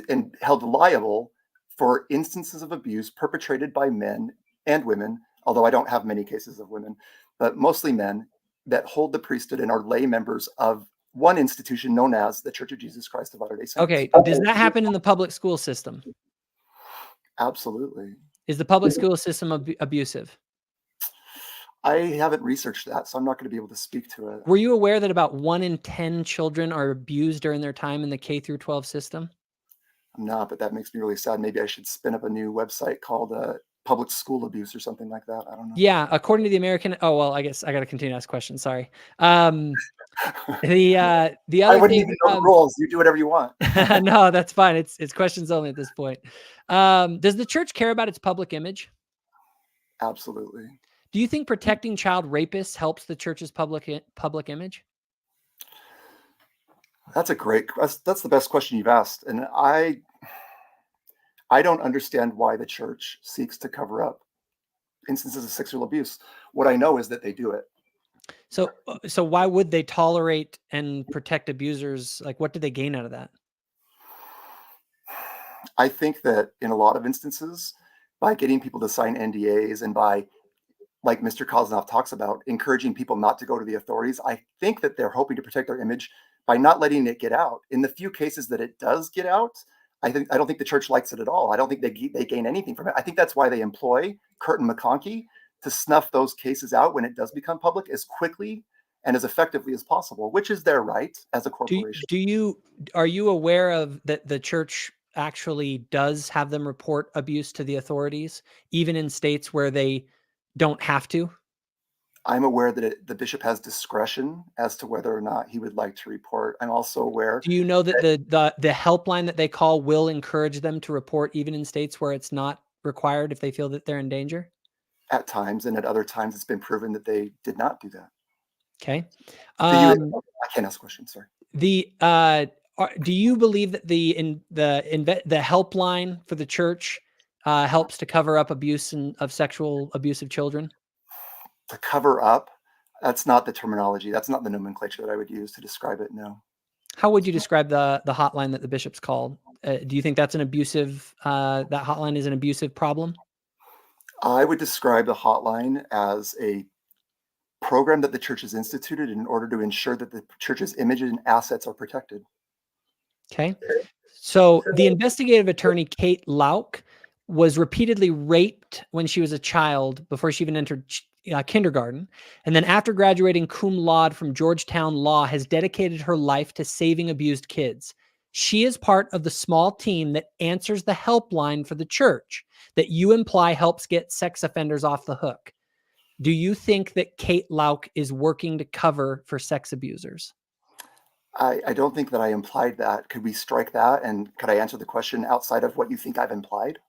and held liable for instances of abuse perpetrated by men and women, although I don't have many cases of women, but mostly men that hold the priesthood and are lay members of one institution known as the Church of Jesus Christ of Latter-day Saints. Okay. Does that happen in the public school system? Absolutely. Is the public school system abusive? I haven't researched that, so I'm not going to be able to speak to it. Were you aware that about 1 in 10 children are abused during their time in the K through 12 system? I'm not, but that makes me really sad. Maybe I should spin up a new website called Public School Abuse or something like that. I don't know. Yeah, according to the American. Oh well, I guess I got to continue to ask questions. Sorry. The other I wouldn't thing, even know the rules. You do whatever you want. no, that's fine. It's questions only at this point. Does the church care about its public image? Absolutely. Do you think protecting child rapists helps the church's public image? That's the best question you've asked, and I don't understand why the church seeks to cover up instances of sexual abuse. What I know is that they do it. So why would they tolerate and protect abusers? Like, what do they gain out of that? I think that in a lot of instances, by getting people to sign NDAs and by, like Mr. Kozlov talks about, encouraging people not to go to the authorities, I think that they're hoping to protect their image by not letting it get out. In the few cases that it does get out, I don't think the church likes it at all. I don't think they gain anything from it. I think that's why they employ Curtin McConkie to snuff those cases out when it does become public as quickly and as effectively as possible, which is their right as a corporation. Are you aware of that the church actually does have them report abuse to the authorities, even in states where they don't have to? I'm aware that the bishop has discretion as to whether or not he would like to report. I'm also aware. Do you know that the helpline that they call will encourage them to report even in states where it's not required if they feel that they're in danger? At times, and at other times, it's been proven that they did not do that. Okay. I can't ask questions. Sorry. Do you believe that the helpline for the church helps to cover up abuse of sexual abuse of children? To cover up, that's not the terminology. That's not the nomenclature that I would use to describe it. No. How would you describe the hotline that the bishops called? Do you think that's an abusive, that hotline is an abusive problem? I would describe the hotline as a program that the church has instituted in order to ensure that the church's image and assets are protected. Okay. So the investigative attorney, Kate Lauk, was repeatedly raped when she was a child before she even entered kindergarten. And then after graduating cum laude from Georgetown Law, has dedicated her life to saving abused kids. She is part of the small team that answers the helpline for the church that you imply helps get sex offenders off the hook. Do you think that Kate Lauk is working to cover for sex abusers? I don't think that I implied that. Could we strike that? And could I answer the question outside of what you think I've implied?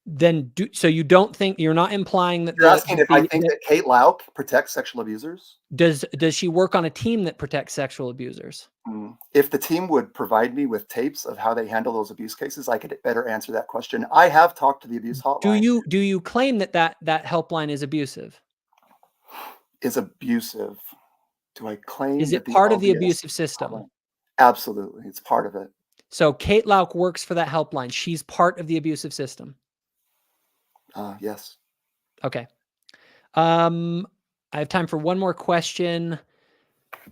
Then so you don't think, you're not implying that You're asking if I think that Kate Lauk protects sexual abusers? does she work on a team that protects sexual abusers? If the team would provide me with tapes of how they handle those abuse cases, I could better answer that question. I have talked to the abuse hotline. Do you claim that helpline is abusive? Is abusive. Do I claim Is that it part of the LDS abusive system? hotline? Absolutely, it's part of it. So Kate Lauk works for that helpline. She's part of the abusive system. Yes. Okay. I have time for one more question.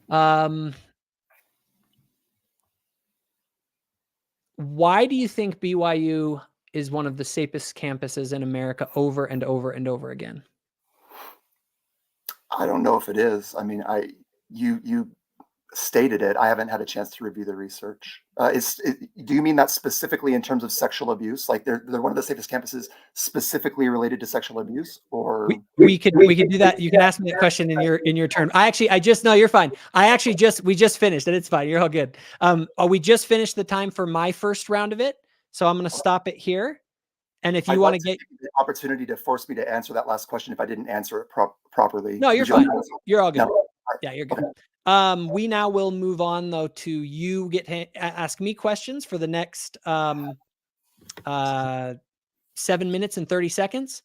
Why do you think BYU is one of the safest campuses in America over and over and over again? I don't know if it is. I mean, you stated it. I haven't had a chance to review the research. Do you mean that specifically in terms of sexual abuse? Like they're one of the safest campuses specifically related to sexual abuse, or we could do that. You can ask me that question in your turn. No, you're fine. We just finished it. It's fine. You're all good. We just finished the time for my first round of it, so I'm going to stop it here. And if you want to get the opportunity to force me to answer that last question if I didn't answer it properly, no, you're fine. You're all good. No. Yeah, you're good. Okay. We now will move on though to you get to ask me questions for the next 7 minutes and 30 seconds.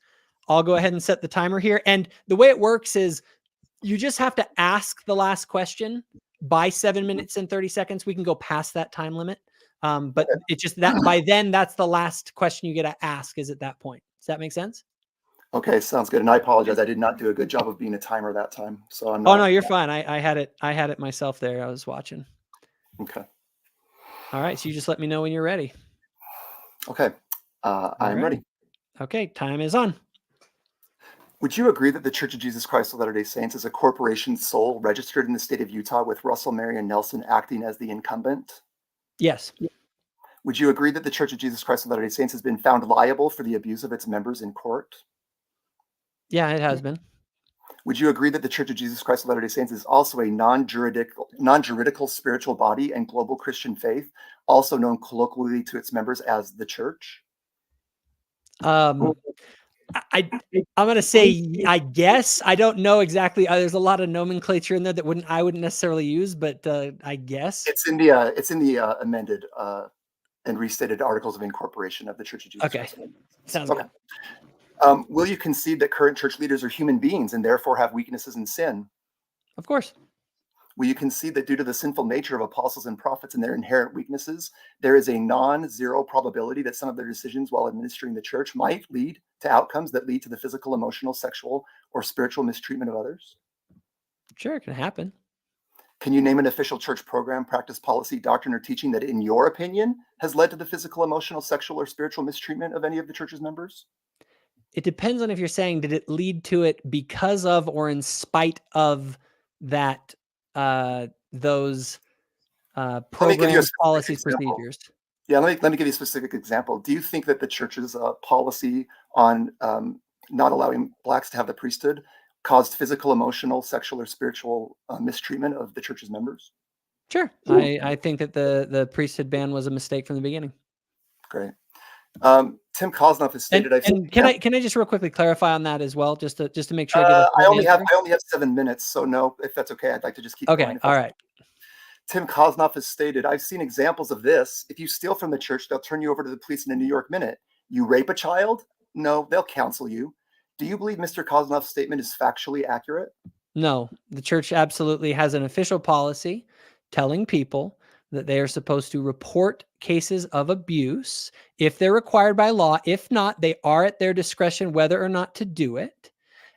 I'll go ahead and set the timer here. And the way it works is you just have to ask the last question by 7 minutes and 30 seconds. We can go past that time limit. But it's just that by then, that's the last question you get to ask is at that point. Does that make sense? Okay, sounds good. And I apologize. I did not do a good job of being a timer that time. So I'm not. Oh no, you're fine. I had it myself there. I was watching. Okay. All right. So you just let me know when you're ready. Okay. I'm ready. Okay. Time is on. Would you agree that the Church of Jesus Christ of Latter-day Saints is a corporation sole registered in the state of Utah with Russell Marion Nelson acting as the incumbent? Yes. Would you agree that the Church of Jesus Christ of Latter-day Saints has been found liable for the abuse of its members in court? Yeah, it has been. Would you agree that the Church of Jesus Christ of Latter-day Saints is also a non-juridical spiritual body and global Christian faith, also known colloquially to its members as the Church? I'm going to say, I guess. I don't know exactly. There's a lot of nomenclature in there that I wouldn't necessarily use, but I guess. It's in the amended and restated Articles of Incorporation of the Church of Jesus Christ. Sounds good. Will you concede that current church leaders are human beings and therefore have weaknesses and sin? Of course. Will you concede that due to the sinful nature of apostles and prophets and their inherent weaknesses, there is a non-zero probability that some of their decisions while administering the church might lead to outcomes that lead to the physical, emotional, sexual, or spiritual mistreatment of others? Sure, it can happen. Can you name an official church program, practice, policy, doctrine, or teaching that, in your opinion, has led to the physical, emotional, sexual, or spiritual mistreatment of any of the church's members? It depends on if you're saying, did it lead to it because of or in spite of that, those programs, policies, procedures? Yeah, let me give you a specific example. Do you think that the church's policy on not allowing blacks to have the priesthood caused physical, emotional, sexual, or spiritual mistreatment of the church's members? Sure. I think that the priesthood ban was a mistake from the beginning. Great. Tim Kosnoff has stated. Can I just real quickly clarify on that as well, just to make sure I only have 7 minutes, so no, if that's okay, I'd like to just keep going. All right. Tim Kosnoff has stated, I've seen examples of this. If you steal from the church, they'll turn you over to the police in a New York minute. You rape a child? No, they'll counsel you. Do you believe Mr. Kosnoff's statement is factually accurate? No, the church absolutely has an official policy telling people that they are supposed to report cases of abuse if they're required by law. If not, they are at their discretion whether or not to do it.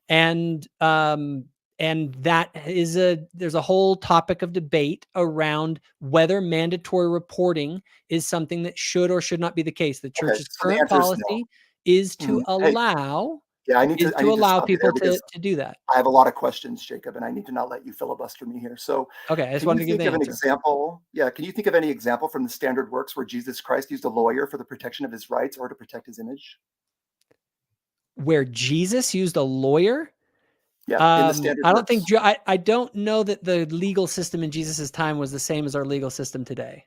And that is there's a whole topic of debate around whether mandatory reporting is something that should or should not be the case. The Okay, church's so the current answer is no. policy is to Hey, allow yeah, I need to stop you people there because to do that. I have a lot of questions, Jacob, and I need to not let you filibuster me here. So, Okay, I just can wanted you to give think the of an answer. example? Yeah, can you think of any example from the standard works where Jesus Christ used a lawyer for the protection of his rights or to protect his image? Where Jesus used a lawyer? Yeah, in the standard I don't think works. I don't know that the legal system in Jesus's time was the same as our legal system today.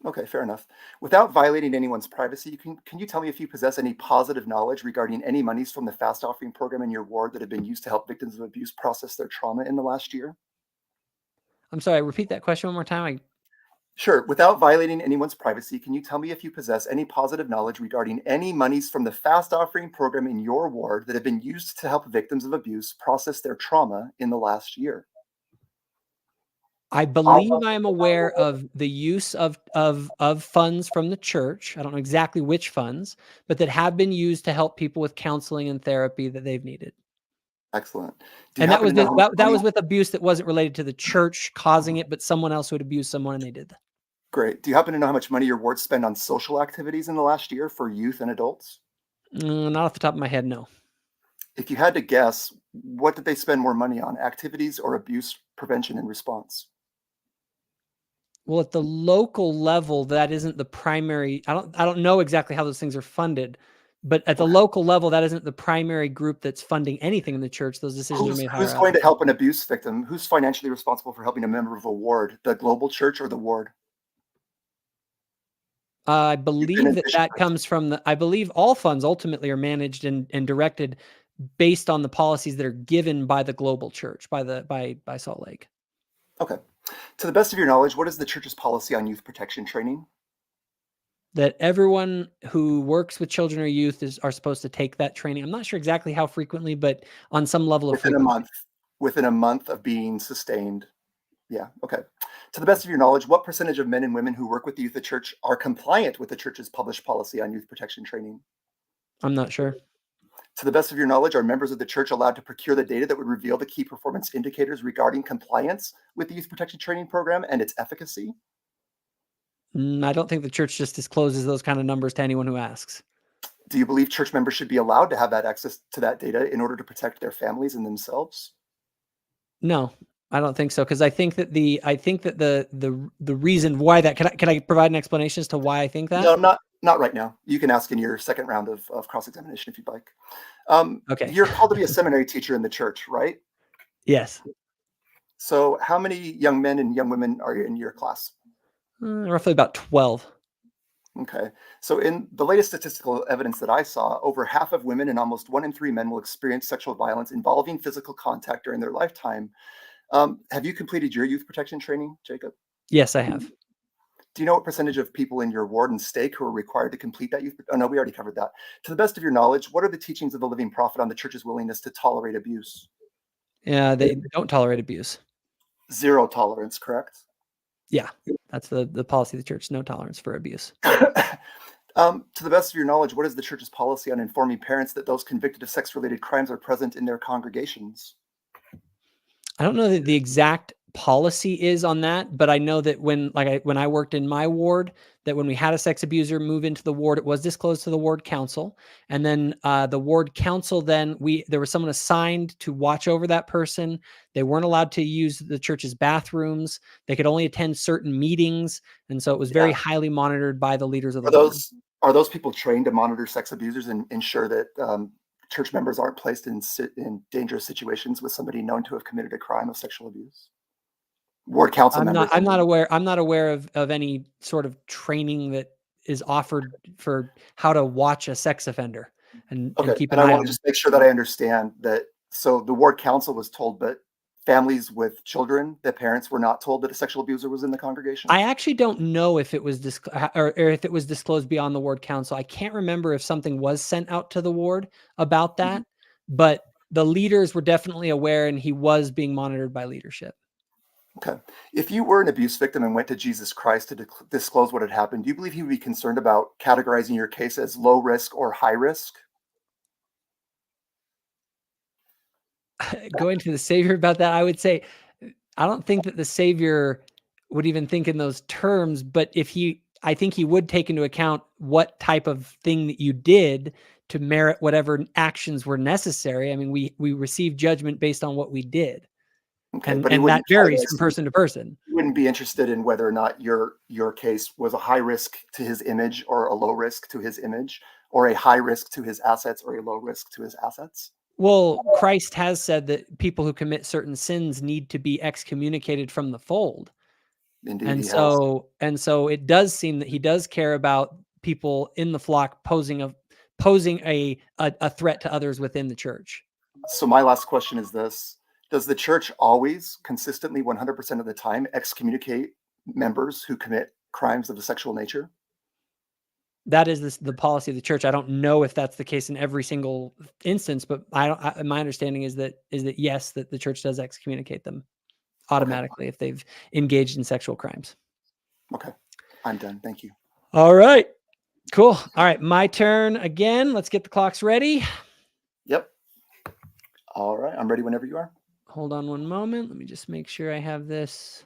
Okay, fair enough. Without violating anyone's privacy, can you tell me if you possess any positive knowledge regarding any monies from the fast offering program in your ward that have been used to help victims of abuse process their trauma in the last year? I'm sorry, repeat that question one more time. Sure. Without violating anyone's privacy, can you tell me if you possess any positive knowledge regarding any monies from the fast offering program in your ward that have been used to help victims of abuse process their trauma in the last year? I believe I am aware of the use of funds from the church. I don't know exactly which funds, but that have been used to help people with counseling and therapy that they've needed. Excellent. Do you And that happen was to know how much that money? was with abuse that wasn't related to the church causing it, but someone else who had abused someone and they did that. Great. Do you happen to know how much money your ward spent on social activities in the last year for youth and adults? Not off the top of my head, no. If you had to guess, what did they spend more money on, activities or abuse prevention and response? Well, at the local level, that isn't the primary. I don't know exactly how those things are funded, but at the Okay. local level, that isn't the primary group that's funding anything in the church. Those decisions are made Who's higher up. going to help an abuse victim? Who's financially responsible for helping a member of a ward? The global church or the ward? I You've been believe in that Bishop. that comes from I believe all funds ultimately are managed and directed based on the policies that are given by the global church, by Salt Lake. Okay. To the best of your knowledge, what is the church's policy on youth protection training? That everyone who works with children or youth are supposed to take that training. I'm not sure exactly how frequently, but on some level of Within a frequency. month. Within a month of being sustained. Yeah. Okay. To the best of your knowledge, what percentage of men and women who work with the youth at church are compliant with the church's published policy on youth protection training? I'm not sure. To the best of your knowledge, are members of the church allowed to procure the data that would reveal the key performance indicators regarding compliance with the youth protection training program and its efficacy? I don't think the church just discloses those kind of numbers to anyone who asks. Do you believe church members should be allowed to have that access to that data in order to protect their families and themselves? No, I don't think so. Because I think that the reason why that can I provide an explanation as to why I think that? No, not right now. You can ask in your second round of cross-examination if you'd like. Okay. You're called to be a seminary teacher in the church, right? Yes. So how many young men and young women are in your class? Roughly about 12. Okay. So in the latest statistical evidence that I saw, over half of women and almost 1 in 3 men will experience sexual violence involving physical contact during their lifetime. Have you completed your youth protection training, Jacob? Yes, I have. Do you know what percentage of people in your ward and stake who are required to complete that youth? Oh, no, we already covered that. To the best of your knowledge, what are the teachings of the living prophet on the church's willingness to tolerate abuse? Yeah, they don't tolerate abuse. Zero tolerance, correct? Yeah, that's the policy of the church. No tolerance for abuse. To the best of your knowledge, what is the church's policy on informing parents that those convicted of sex-related crimes are present in their congregations? I don't know that the exact policy is on that, but I know that when I worked in my ward, that when we had a sex abuser move into the ward, it was disclosed to the ward council, and then the ward council there was someone assigned to watch over that person. They weren't allowed to use the church's bathrooms. They could only attend certain meetings, and so it was very Yeah. highly monitored by the leaders of the Are ward. those people trained to monitor sex abusers and ensure that church members aren't placed in dangerous situations with somebody known to have committed a crime of sexual abuse? Ward council members. I'm not aware of any sort of training that is offered for how to watch a sex offender and Okay, keep and an I eye want on to them. just make sure that I understand that. So the ward council was told, but families with children, the parents were not told that a sexual abuser was in the congregation? I actually don't know if it was or if it was disclosed beyond the ward council. I can't remember if something was sent out to the ward about Mhm. that, but the leaders were definitely aware and he was being monitored by leadership. Okay. If you were an abuse victim and went to Jesus Christ to disclose what had happened, do you believe he would be concerned about categorizing your case as low risk or high risk? Going to the Savior about that, I would say, I don't think that the Savior would even think in those terms, but I think he would take into account what type of thing that you did to merit whatever actions were necessary. I mean, we receive judgment based on what we did, Okay, but he and that wouldn't varies from categorize. person to person. You wouldn't be interested in whether or not your case was a high risk to his image or a low risk to his image, or a high risk to his assets or a low risk to his assets. Well, Christ has said that people who commit certain sins need to be excommunicated from the fold. Indeed, And he has. so it does seem that he does care about people in the flock posing a threat to others within the church. So my last question is this: does the church always, consistently, 100% of the time, excommunicate members who commit crimes of a sexual nature? That is the policy of the church. I don't know if that's the case in every single instance, but my understanding is that yes, that the church does excommunicate them Okay. automatically if they've engaged in sexual crimes. Okay. I'm done. Thank you. All right. Cool. All right. My turn again. Let's get the clocks ready. Yep. All right. I'm ready whenever you are. Hold on one moment. Let me just make sure I have this.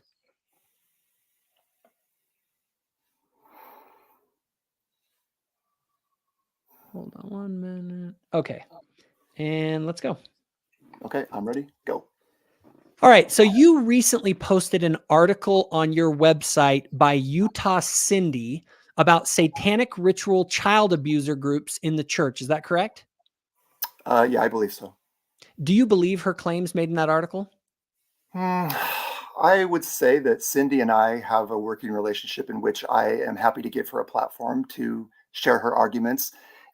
Hold on 1 minute. Okay. And let's go. Okay. I'm ready. Go. All right. So you recently posted an article on your website by Utah Cindy about satanic ritual child abuser groups in the church. Is that correct? Yeah, I believe so. Do you believe her claims made in that article? I would say that Cindy and I have a working relationship in which I am happy to give her a platform to share her arguments.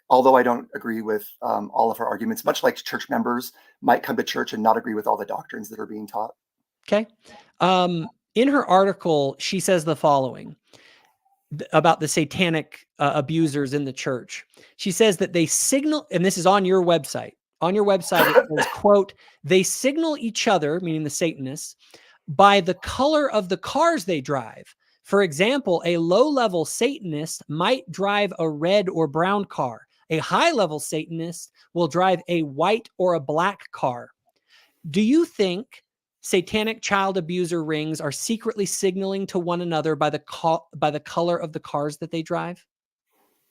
Although I don't agree with all of her arguments, much like church members might come to church and not agree with all the doctrines that are being taught. Okay. In her article, she says the following about the satanic abusers in the church. She says that they signal, and this is on your website. On your website, it says, quote, they signal each other, meaning the Satanists, by the color of the cars they drive. For example, a low-level Satanist might drive a red or brown car. A high-level Satanist will drive a white or a black car. Do you think satanic child abuser rings are secretly signaling to one another by the color of the cars that they drive?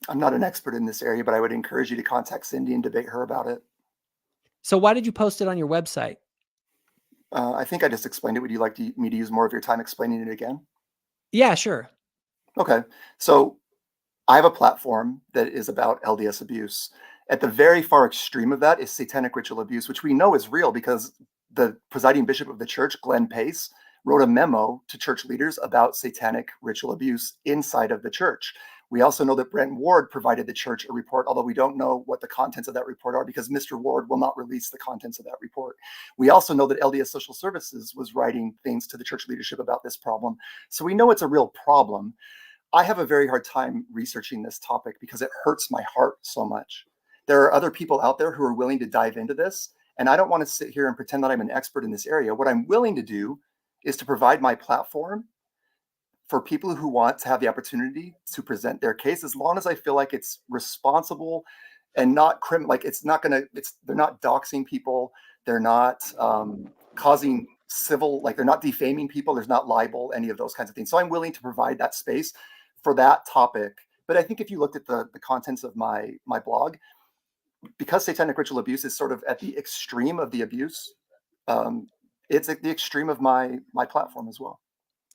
I'm not an expert in this area, but I would encourage you to contact Cindy and debate her about it. So why did you post it on your website? I think I just explained it. Would you like me to use more of your time explaining it again? Yeah, sure. Okay. So I have a platform that is about LDS abuse. At the very far extreme of that is satanic ritual abuse, which we know is real because the presiding bishop of the church, Glenn Pace, wrote a memo to church leaders about satanic ritual abuse inside of the church. We also know that Brent Ward provided the church a report, although we don't know what the contents of that report are because Mr. Ward will not release the contents of that report. We also know that LDS Social Services was writing things to the church leadership about this problem. So we know it's a real problem. I have a very hard time researching this topic because it hurts my heart so much. There are other people out there who are willing to dive into this, and I don't want to sit here and pretend that I'm an expert in this area. What I'm willing to do is to provide my platform for people who want to have the opportunity to present their case, as long as I feel like it's responsible and not criminal. Like they're not doxing people, they're not causing civil, like they're not defaming people, there's not libel, any of those kinds of things. So I'm willing to provide that space for that topic. But I think if you looked at the contents of my blog, because satanic ritual abuse is sort of at the extreme of the abuse, it's at the extreme of my platform as well.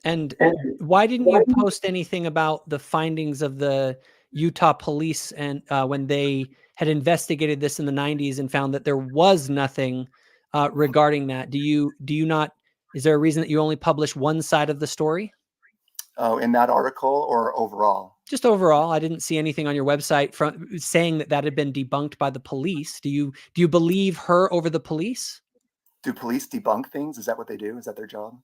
And why didn't you post anything about the findings of the Utah police and when they had investigated this in the 90s and found that there was nothing regarding that? Do you not? Is there a reason that you only publish one side of the story? Oh, in that article or overall? Just overall, I didn't see anything on your website from saying that that had been debunked by the police. Do you believe her over the police? Do police debunk things? Is that what they do? Is that their job?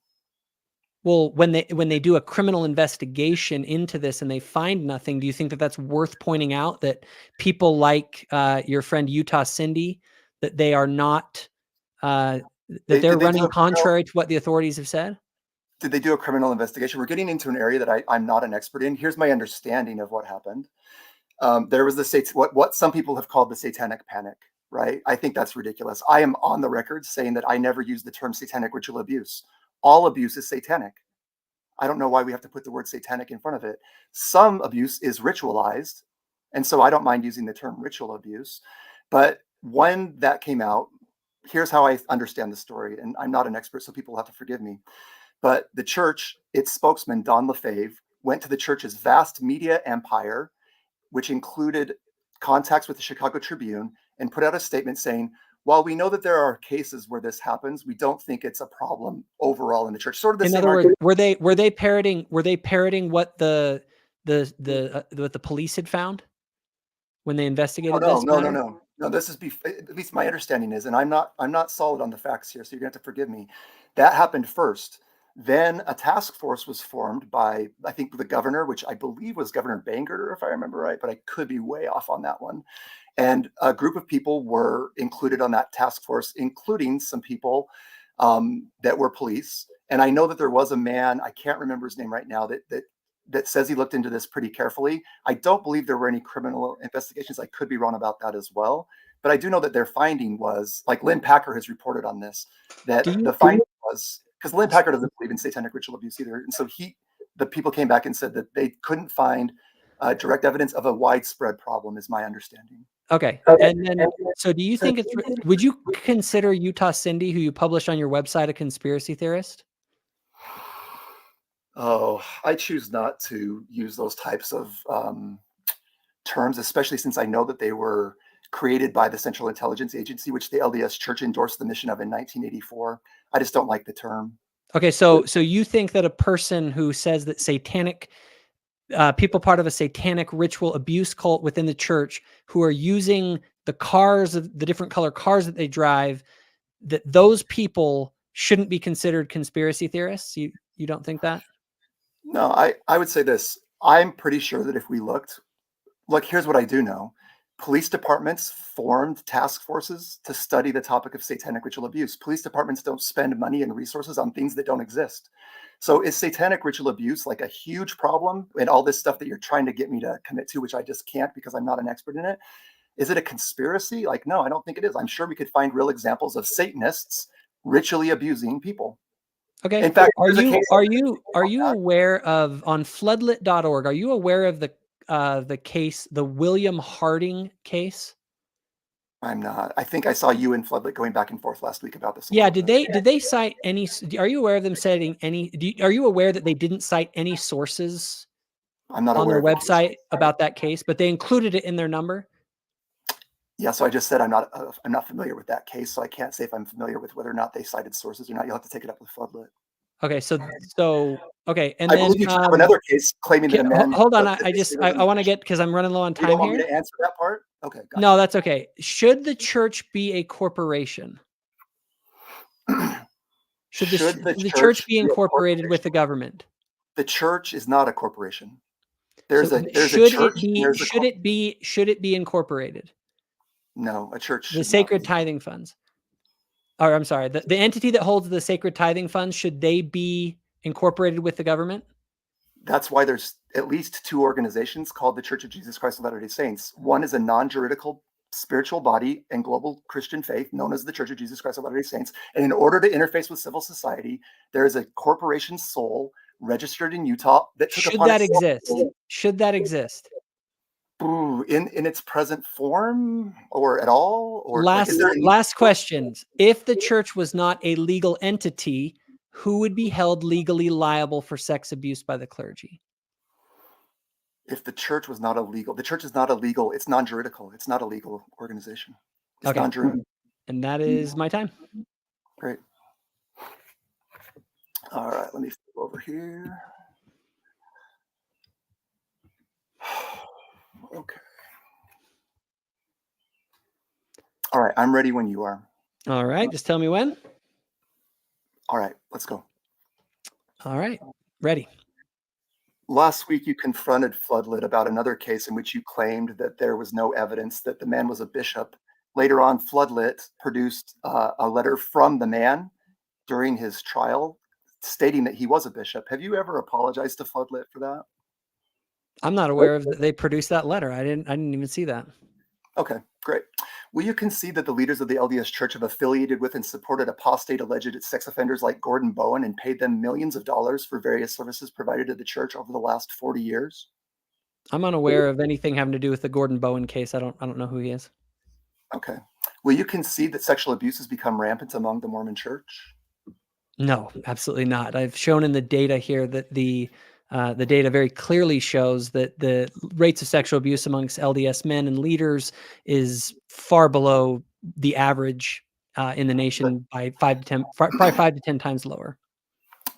Well, when they do a criminal investigation into this and they find nothing, do you think that that's worth pointing out that people like your friend Utah Cindy, that they are not that they're Did they do running a criminal? contrary to what the authorities have said? Did they do a criminal investigation? We're getting into an area that I'm not an expert in. Here's my understanding of what happened. There was what some people have called the satanic panic, right? I think that's ridiculous. I am on the record saying that I never use the term satanic ritual abuse. All abuse is satanic. I don't know why we have to put the word satanic in front of it. Some abuse is ritualized, and so I don't mind using the term ritual abuse. But when that came out, here's how I understand the story, and I'm not an expert, so people will have to forgive me. But the church, its spokesman, Don LaFave, went to the church's vast media empire, which included contacts with the Chicago Tribune, and put out a statement saying, while we know that there are cases where this happens, we don't think it's a problem overall in the church. Sort of the In same other words, argument. were they parroting what the what the police had found when they investigated this matter? No. This is at least my understanding is, and I'm not solid on the facts here, so you're gonna have to forgive me. That happened first. Then a task force was formed by, I think, the governor, which I believe was Governor Banger, if I remember right, but I could be way off on that one. And a group of people were included on that task force, including some people that were police. And I know that there was a man, I can't remember his name right now, that says he looked into this pretty carefully. I don't believe there were any criminal investigations. I could be wrong about that as well. But I do know that their finding was, like Lynn Packer has reported on this, that the finding was, because Lynn Packer doesn't believe in satanic ritual abuse either. And so the people came back and said that they couldn't find direct evidence of a widespread problem, is my understanding. Okay. And then, so do you think would you consider Utah Cindy, who you publish on your website, a conspiracy theorist? Oh, I choose not to use those types of terms, especially since I know that they were created by the Central Intelligence Agency, which the LDS Church endorsed the mission of in 1984. I just don't like the term. Okay, so you think that a person who says that satanic people part of a satanic ritual abuse cult within the church who are using the different color cars that they drive, that those people shouldn't be considered conspiracy theorists? You don't think that? No, I would say this. I'm pretty sure that if we look, here's what I do know. Police departments formed task forces to study the topic of satanic ritual abuse. Police departments don't spend money and resources on things that don't exist. So is satanic ritual abuse like a huge problem, and all this stuff that you're trying to get me to commit to, which I just can't because I'm not an expert in it? Is it a conspiracy? Like, no, I don't think it is. I'm sure we could find real examples of Satanists ritually abusing people. Okay. In fact, are you aware of, on floodlit.org, are you aware of the case, the William Harding case? I'm not. I think I saw you and Floodlit going back and forth last week about this. Yeah. Did they cite any? Are you aware of them citing any? Are you aware that they didn't cite any sources I'm not on aware their of website about that case, but they included it in their number? Yeah. So I just said I'm not familiar with that case, so I can't say if I'm familiar with whether or not they cited sources or not. You'll have to take it up with Floodlit. Okay. Okay. And I then believe you have another case claiming that a man. Hold on. I want to get, because I'm running low on time here. You don't want me to answer that part? Okay. Gotcha. No, that's okay. Should the church be a corporation? Should the church be incorporated with the government? The church is not a corporation. Should it be incorporated? No, a church. The sacred tithing funds. Or I'm sorry, the entity that holds the sacred tithing funds, should they be incorporated with the government? That's why there's at least two organizations called the Church of Jesus Christ of Latter-day Saints. One is a non-juridical spiritual body and global Christian faith known as the Church of Jesus Christ of Latter-day Saints. And in order to interface with civil society, there is a corporation soul registered in Utah that took Should that exist? Should that exist? In its present form or at all? Or last questions. If the church was not a legal entity, who would be held legally liable for sex abuse by the clergy? If the church was not illegal, the church is not illegal. It's non-juridical. It's not a legal organization. It's non-juridical. And that is my time. Great. All right, let me flip over here. Okay. All right, I'm ready when you are. All right, just tell me when. All right, let's go. All right, ready. Last week, you confronted Floodlit about another case in which you claimed that there was no evidence that the man was a bishop. Later on, Floodlit produced a letter from the man during his trial stating that he was a bishop. Have you ever apologized to Floodlit for that? I'm not aware of that they produced that letter. I didn't even see that. Okay, great. Will you concede that the leaders of the LDS Church have affiliated with and supported apostate alleged sex offenders like Gordon Bowen and paid them millions of dollars for various services provided to the church over the last 40 years? I'm unaware of anything having to do with the Gordon Bowen case. I don't know who he is. Okay. Will you concede that sexual abuse has become rampant among the Mormon Church? No, absolutely not. I've shown in the data here that the data very clearly shows that the rates of sexual abuse amongst LDS men and leaders is far below the average in the nation by 5 to 10 times lower.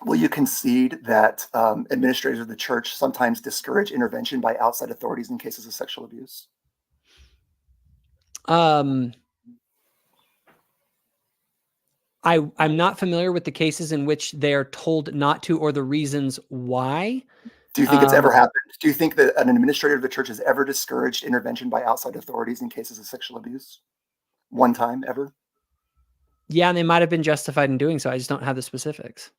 Will you concede that administrators of the church sometimes discourage intervention by outside authorities in cases of sexual abuse? I'm not familiar with the cases in which they're told not to or the reasons why. Do you think it's ever happened? Do you think that an administrator of the church has ever discouraged intervention by outside authorities in cases of sexual abuse? One time ever? Yeah, and they might have been justified in doing so. I just don't have the specifics.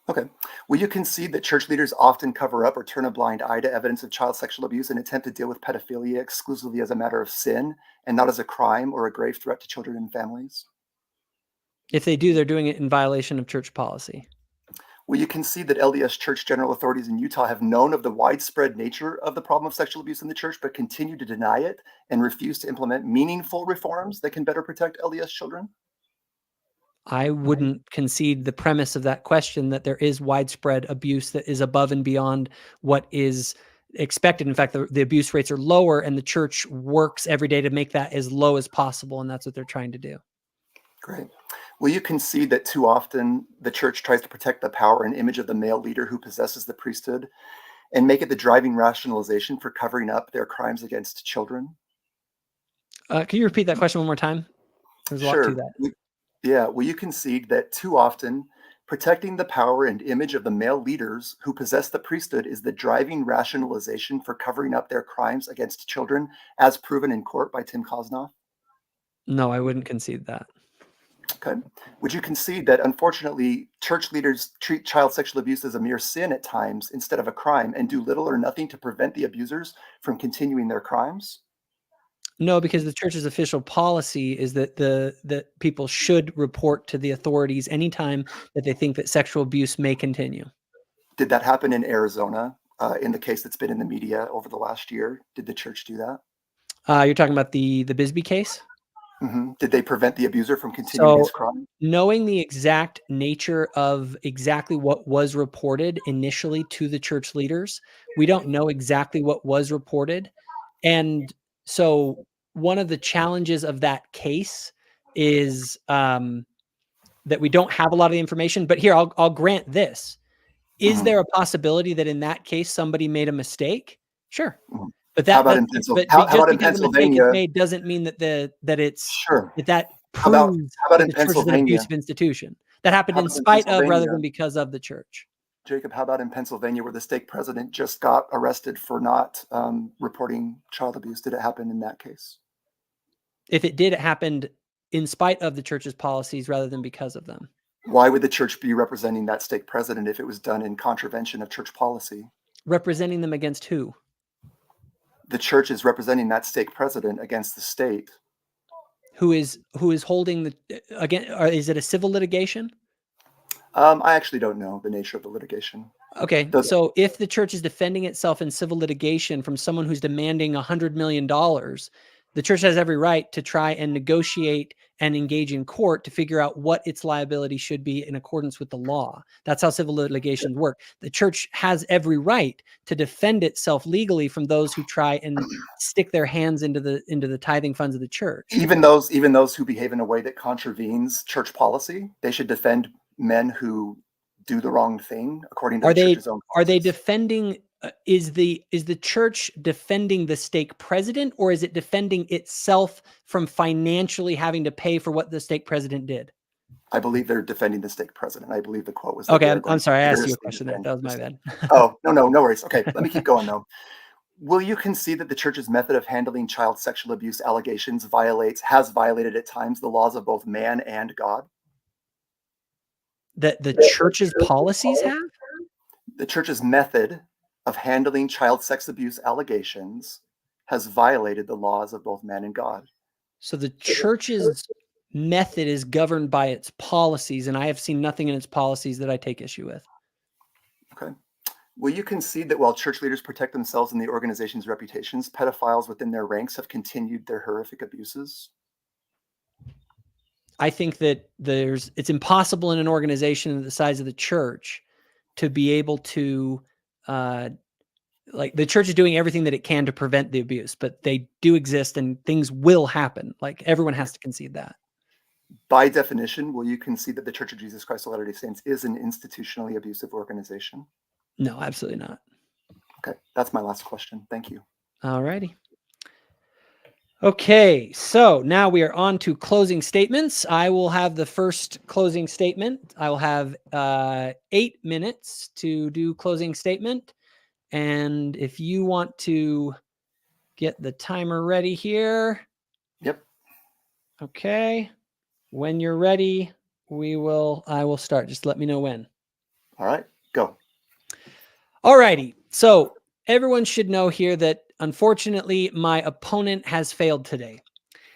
Okay. Will you concede that church leaders often cover up or turn a blind eye to evidence of child sexual abuse and attempt to deal with pedophilia exclusively as a matter of sin and not as a crime or a grave threat to children and families? If they do, they're doing it in violation of church policy. Will you concede that LDS Church general authorities in Utah have known of the widespread nature of the problem of sexual abuse in the church, but continue to deny it and refuse to implement meaningful reforms that can better protect LDS children? I wouldn't concede the premise of that question that there is widespread abuse that is above and beyond what is expected. In fact, the abuse rates are lower, and the church works every day to make that as low as possible, and that's what they're trying to do. Great. Will you concede that too often the church tries to protect the power and image of the male leader who possesses the priesthood and make it the driving rationalization for covering up their crimes against children? Can you repeat that question one more time? There's a lot to that. Yeah. Will you concede that too often protecting the power and image of the male leaders who possess the priesthood is the driving rationalization for covering up their crimes against children, as proven in court by Tim Kosnoff? No, I wouldn't concede that. Okay. Would you concede that, unfortunately, church leaders treat child sexual abuse as a mere sin at times instead of a crime and do little or nothing to prevent the abusers from continuing their crimes? No, because the church's official policy is that that people should report to the authorities anytime that they think that sexual abuse may continue. Did that happen in Arizona in the case that's been in the media over the last year? Did the church do that? You're talking about the Bisbee case? Did they prevent the abuser from continuing his So, crime? knowing the exact nature of exactly what was reported initially to the church leaders, we don't know exactly what was reported. And so one of the challenges of that case is that we don't have a lot of the information. But here, I'll grant this. Is Mhm, there a possibility that in that case somebody made a mistake? Sure. mhm. But How about how just about in because a mistake is Pennsylvania? made doesn't mean that Sure. that How proves about that in the church is an Pennsylvania? abusive institution. That happened How in about in spite of rather than Pennsylvania? because of the church. Jacob, how about in Pennsylvania where the stake president just got arrested for not reporting child abuse? Did it happen in that case? If it did, it happened in spite of the church's policies rather than because of them. Why would the church be representing that stake president if it was done in contravention of church policy? Representing them against who? The church is representing that stake president against the state. Who is holding the again? Or is it a civil litigation? I actually don't know the nature of the litigation. Okay, Does so if the church is defending itself in civil litigation from someone who's demanding $100 million, the church has every right to try and negotiate and engage in court to figure out what its liability should be in accordance with the law. That's how civil litigations work. The church has every right to defend itself legally from those who try and stick their hands into the tithing funds of the church. even those who behave in a way that contravenes church policy, they should defend men who do the wrong thing according to Are the they church's own are they policies. defending is the church defending the stake president, or is it defending itself from financially having to pay for what the stake president did? I believe they're defending the stake president. I believe the quote was that Okay, they're going I'm to sorry. I asked you a vigorously question there. defend That was the my stake. bad. Oh, no worries. Okay, let me keep going though. Will you concede that the church's method of handling child sexual abuse allegations has violated at times the laws of both man and God? that the church's policies have? The church's method of handling child sex abuse allegations has violated the laws of both man and God. So the church's method is governed by its policies, and I have seen nothing in its policies that I take issue with. Okay. Will you concede that while church leaders protect themselves and the organization's reputations, pedophiles within their ranks have continued their horrific abuses? I think that it's impossible in an organization the size of the church to be able to, like, the church is doing everything that it can to prevent the abuse, but they do exist and things will happen. Like, everyone has to concede that. By definition, will you concede that the Church of Jesus Christ of Latter-day Saints is an institutionally abusive organization? No, absolutely not. Okay, that's my last question. Thank you. All righty. Okay, so now we are on to closing statements. I will have the first closing statement. I will have 8 minutes to do closing statement. And if you want to get the timer ready here. Yep. Okay. When you're ready, I will start. Just let me know when. All right, go. All righty. So everyone should know here that unfortunately my opponent has failed today.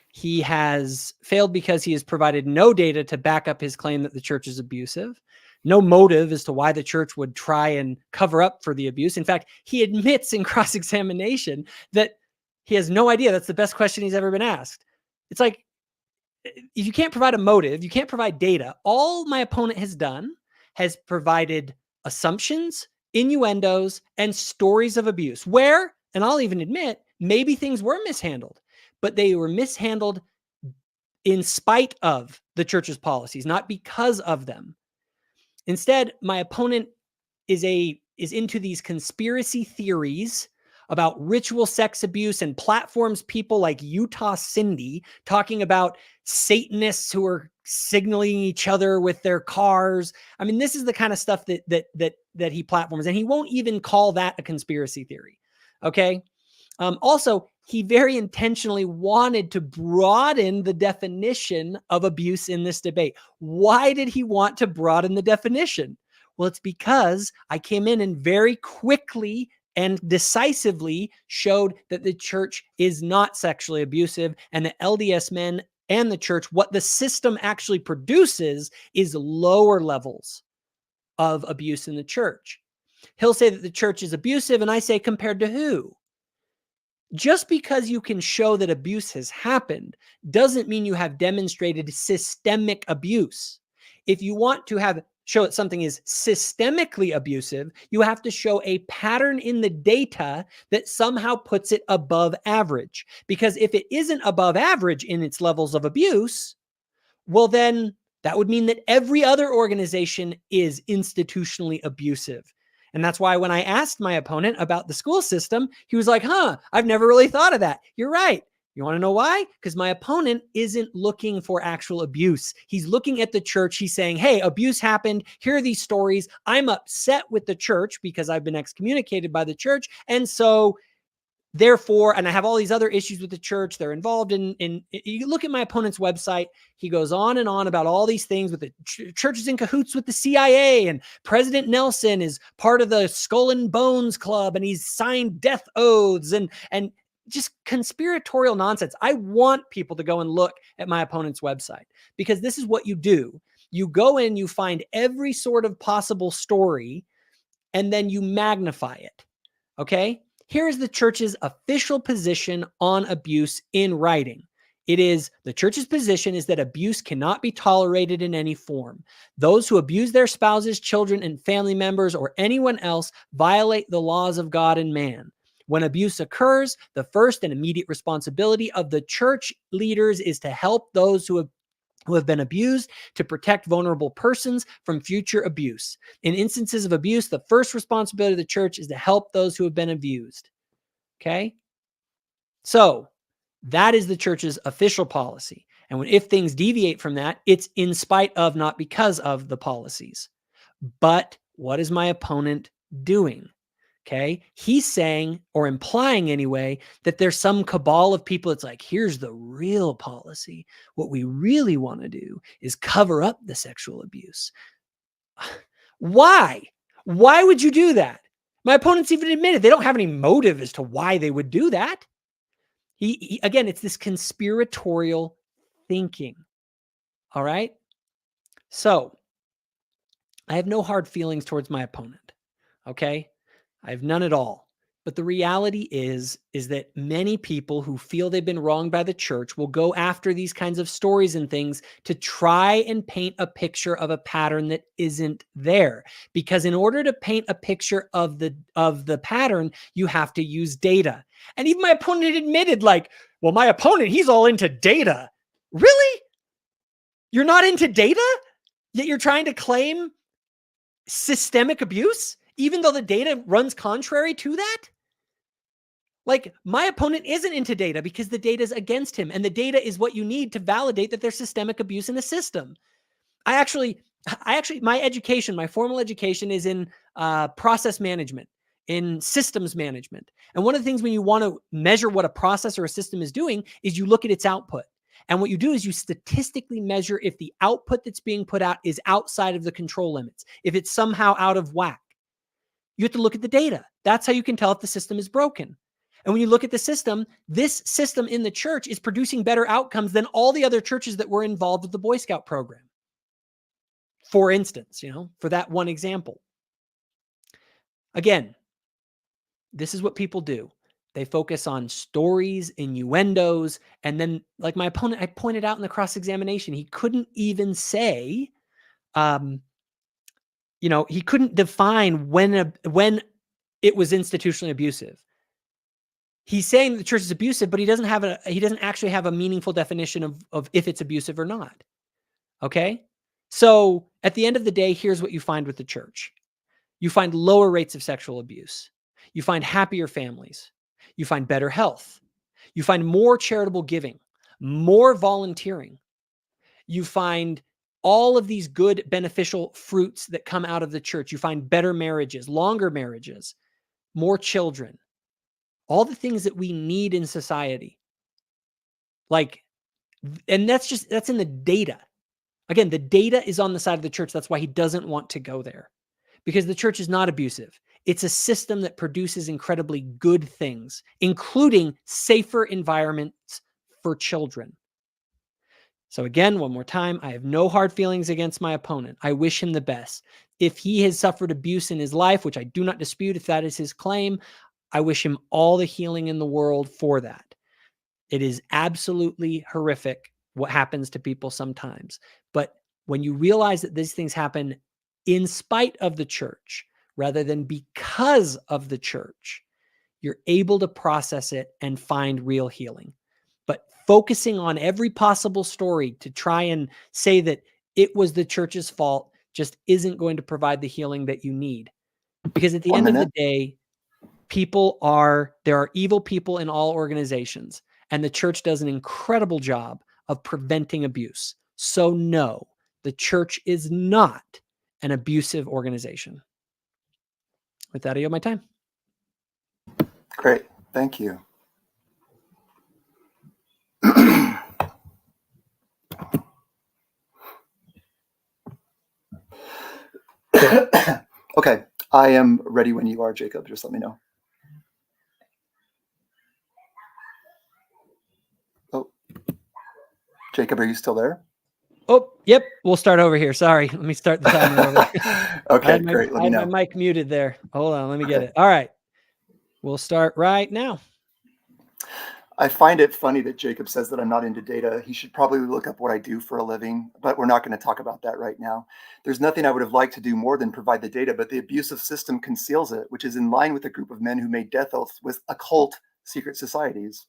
He has failed because he has provided no data to back up his claim that the church is abusive, no motive as to why the church would try and cover up for the abuse. In fact, he admits in cross-examination that he has no idea. That's the best question he's ever been asked. It's like, if you can't provide a motive, you can't provide data. All my opponent has done has provided assumptions, innuendos, and stories of abuse where, and I'll even admit, maybe things were mishandled, but they were mishandled in spite of the church's policies, not because of them. Instead, my opponent is into these conspiracy theories about ritual sex abuse and platforms people like Utah Cindy talking about Satanists who are signaling each other with their cars. I mean, this is the kind of stuff that he platforms, and he won't even call that a conspiracy theory. Okay. Also, he very intentionally wanted to broaden the definition of abuse in this debate. Why did he want to broaden the definition? Well, it's because I came in and very quickly and decisively showed that the church is not sexually abusive, and the LDS men and the church, what the system actually produces is lower levels of abuse in the church. He'll say that the church is abusive, and I say, compared to who? Just because you can show that abuse has happened doesn't mean you have demonstrated systemic abuse. If you want to show that something is systemically abusive, you have to show a pattern in the data that somehow puts it above average. Because if it isn't above average in its levels of abuse, well, then that would mean that every other organization is institutionally abusive. And that's why when I asked my opponent about the school system, he was like, I've never really thought of that. You're right. You want to know why? Because my opponent isn't looking for actual abuse. He's looking at the church. He's saying, hey, abuse happened. Here are these stories. I'm upset with the church because I've been excommunicated by the church. And so therefore, and I have all these other issues with the church. They're involved in you look at my opponent's website. He goes on and on about all these things with the churches in cahoots with the CIA, and President Nelson is part of the Skull and Bones Club, and he's signed death oaths and just conspiratorial nonsense. I want people to go and look at my opponent's website, because this is what you do. You go in, you find every sort of possible story, and then you magnify it. Okay? Here's the church's official position on abuse in writing. It is the church's position is that abuse cannot be tolerated in any form. Those who abuse their spouses, children, and family members, or anyone else, violate the laws of God and man. When abuse occurs, the first and immediate responsibility of the church leaders is to help those who have been abused, to protect vulnerable persons from future abuse. In instances of abuse, the first responsibility of the church is to help those who have been abused. Okay? So that is the church's official policy. And if things deviate from that, it's in spite of, not because of the policies. But what is my opponent doing? Okay. He's saying, or implying anyway, that there's some cabal of people. It's like, here's the real policy. What we really want to do is cover up the sexual abuse. Why? Why would you do that? My opponents even admitted they don't have any motive as to why they would do that. Again, it's this conspiratorial thinking. All right. So I have no hard feelings towards my opponent. Okay. I have none at all. But the reality is that many people who feel they've been wronged by the church will go after these kinds of stories and things to try and paint a picture of a pattern that isn't there. Because in order to paint a picture of the pattern, you have to use data. And even my opponent admitted, like, well, my opponent, he's all into data. Really? You're not into data? Yet you're trying to claim systemic abuse, even though the data runs contrary to that? Like, my opponent isn't into data because the data is against him, and the data is what you need to validate that there's systemic abuse in the system. I actually, my education, my formal education is in process management, in systems management. And one of the things when you want to measure what a process or a system is doing is you look at its output. And what you do is you statistically measure if the output that's being put out is outside of the control limits, if it's somehow out of whack. You have to look at the data. That's how you can tell if the system is broken. And when you look at the system, this system in the church is producing better outcomes than all the other churches that were involved with the Boy Scout program. For instance, for that one example. Again, this is what people do. They focus on stories, innuendos, and then, like my opponent, I pointed out in the cross-examination, he couldn't even say, he couldn't define when it was institutionally abusive. He's saying the church is abusive, but he doesn't actually have a meaningful definition of if it's abusive or not. Okay? So at the end of the day, here's what you find with the church. You find lower rates of sexual abuse. You find happier families. You find better health. You find more charitable giving, more volunteering. You find all of these good beneficial fruits that come out of the church. You find better marriages, longer marriages, more children. All the things that we need in society. And that's in the data. Again, the data is on the side of the church. That's why he doesn't want to go there, because the church is not abusive. It's a system that produces incredibly good things, including safer environments for children. So again, one more time, I have no hard feelings against my opponent. I wish him the best. If he has suffered abuse in his life, which I do not dispute if that is his claim, I wish him all the healing in the world for that. It is absolutely horrific what happens to people sometimes. But when you realize that these things happen in spite of the church rather than because of the church, you're able to process it and find real healing. But focusing on every possible story to try and say that it was the church's fault just isn't going to provide the healing that you need. Because at the end of the day, there are evil people in all organizations, and the church does an incredible job of preventing abuse. So no, the church is not an abusive organization. With that, I yield my time. Great. Thank you. Okay. I am ready when you are, Jacob. Just let me know. Oh, Jacob, are you still there? Oh, yep. We'll start over here. Sorry. Let me start the timer over. Okay, great. Let me know. I had my mic muted there. Hold on. Let me get it. All right. We'll start right now. I find it funny that Jacob says that I'm not into data. He should probably look up what I do for a living, but we're not going to talk about that right now. There's nothing I would have liked to do more than provide the data, but the abusive system conceals it, which is in line with a group of men who made death oaths with occult secret societies.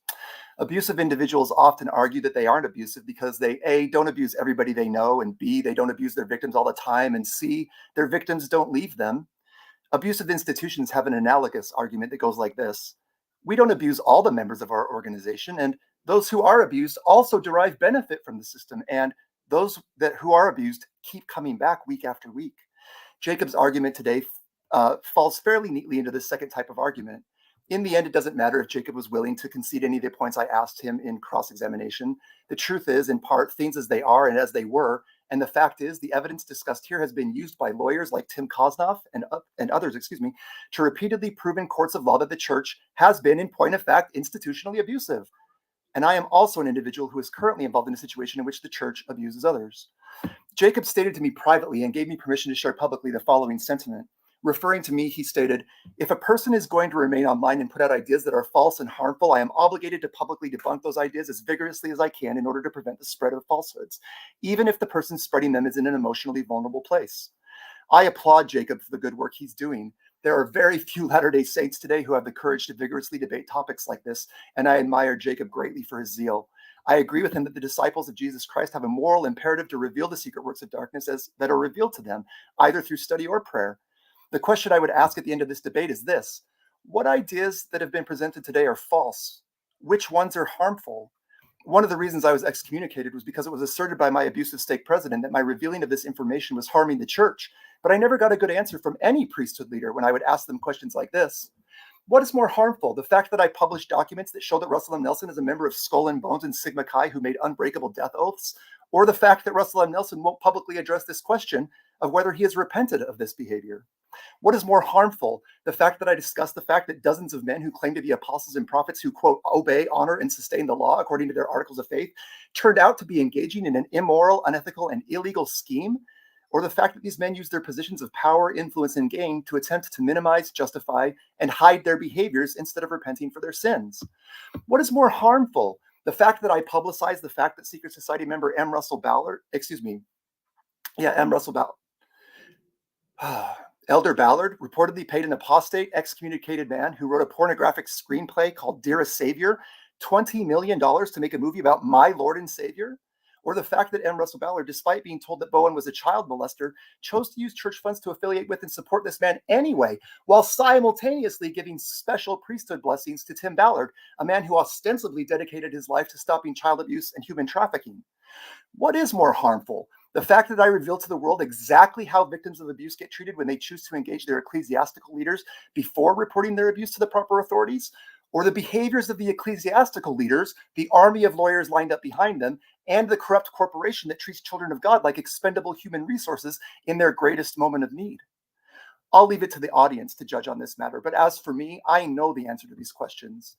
Abusive individuals often argue that they aren't abusive because they, A, don't abuse everybody they know, and B, they don't abuse their victims all the time, and C, their victims don't leave them. Abusive institutions have an analogous argument that goes like this. We don't abuse all the members of our organization, and those who are abused also derive benefit from the system, and those who are abused keep coming back week after week. Jacob's argument today falls fairly neatly into this second type of argument. In the end, it doesn't matter if Jacob was willing to concede any of the points I asked him in cross-examination. The truth is, in part, things as they are and as they were And the fact is, the evidence discussed here has been used by lawyers like Tim Kosnoff and others, to repeatedly prove in courts of law that the church has been, in point of fact, institutionally abusive. And I am also an individual who is currently involved in a situation in which the church abuses others. Jacob stated to me privately and gave me permission to share publicly the following sentiment. Referring to me, he stated, "If a person is going to remain online and put out ideas that are false and harmful, I am obligated to publicly debunk those ideas as vigorously as I can in order to prevent the spread of falsehoods, even if the person spreading them is in an emotionally vulnerable place." I applaud Jacob for the good work he's doing. There are very few Latter-day Saints today who have the courage to vigorously debate topics like this, and I admire Jacob greatly for his zeal. I agree with him that the disciples of Jesus Christ have a moral imperative to reveal the secret works of darkness that are revealed to them, either through study or prayer. The question I would ask at the end of this debate is this: what ideas that have been presented today are false? Which ones are harmful? One of the reasons I was excommunicated was because it was asserted by my abusive stake president that my revealing of this information was harming the church, but I never got a good answer from any priesthood leader when I would ask them questions like this. What is more harmful, the fact that I published documents that show that Russell M. Nelson is a member of Skull and Bones and Sigma Chi who made unbreakable death oaths, or the fact that Russell M. Nelson won't publicly address this question of whether he has repented of this behavior? What is more harmful, the fact that I discussed the fact that dozens of men who claim to be apostles and prophets who, quote, obey, honor, and sustain the law according to their articles of faith, turned out to be engaging in an immoral, unethical, and illegal scheme? Or the fact that these men use their positions of power, influence, and gain to attempt to minimize, justify, and hide their behaviors instead of repenting for their sins? What is more harmful, the fact that I publicized the fact that Secret Society member M. Russell Ballard, Elder Ballard reportedly paid an apostate, excommunicated man who wrote a pornographic screenplay called Dearest Savior $20 million to make a movie about my Lord and Savior? Or the fact that M. Russell Ballard, despite being told that Bowen was a child molester, chose to use church funds to affiliate with and support this man anyway, while simultaneously giving special priesthood blessings to Tim Ballard, a man who ostensibly dedicated his life to stopping child abuse and human trafficking? What is more harmful? The fact that I reveal to the world exactly how victims of abuse get treated when they choose to engage their ecclesiastical leaders before reporting their abuse to the proper authorities? Or the behaviors of the ecclesiastical leaders, the army of lawyers lined up behind them, and the corrupt corporation that treats children of God like expendable human resources in their greatest moment of need? I'll leave it to the audience to judge on this matter, but as for me, I know the answer to these questions.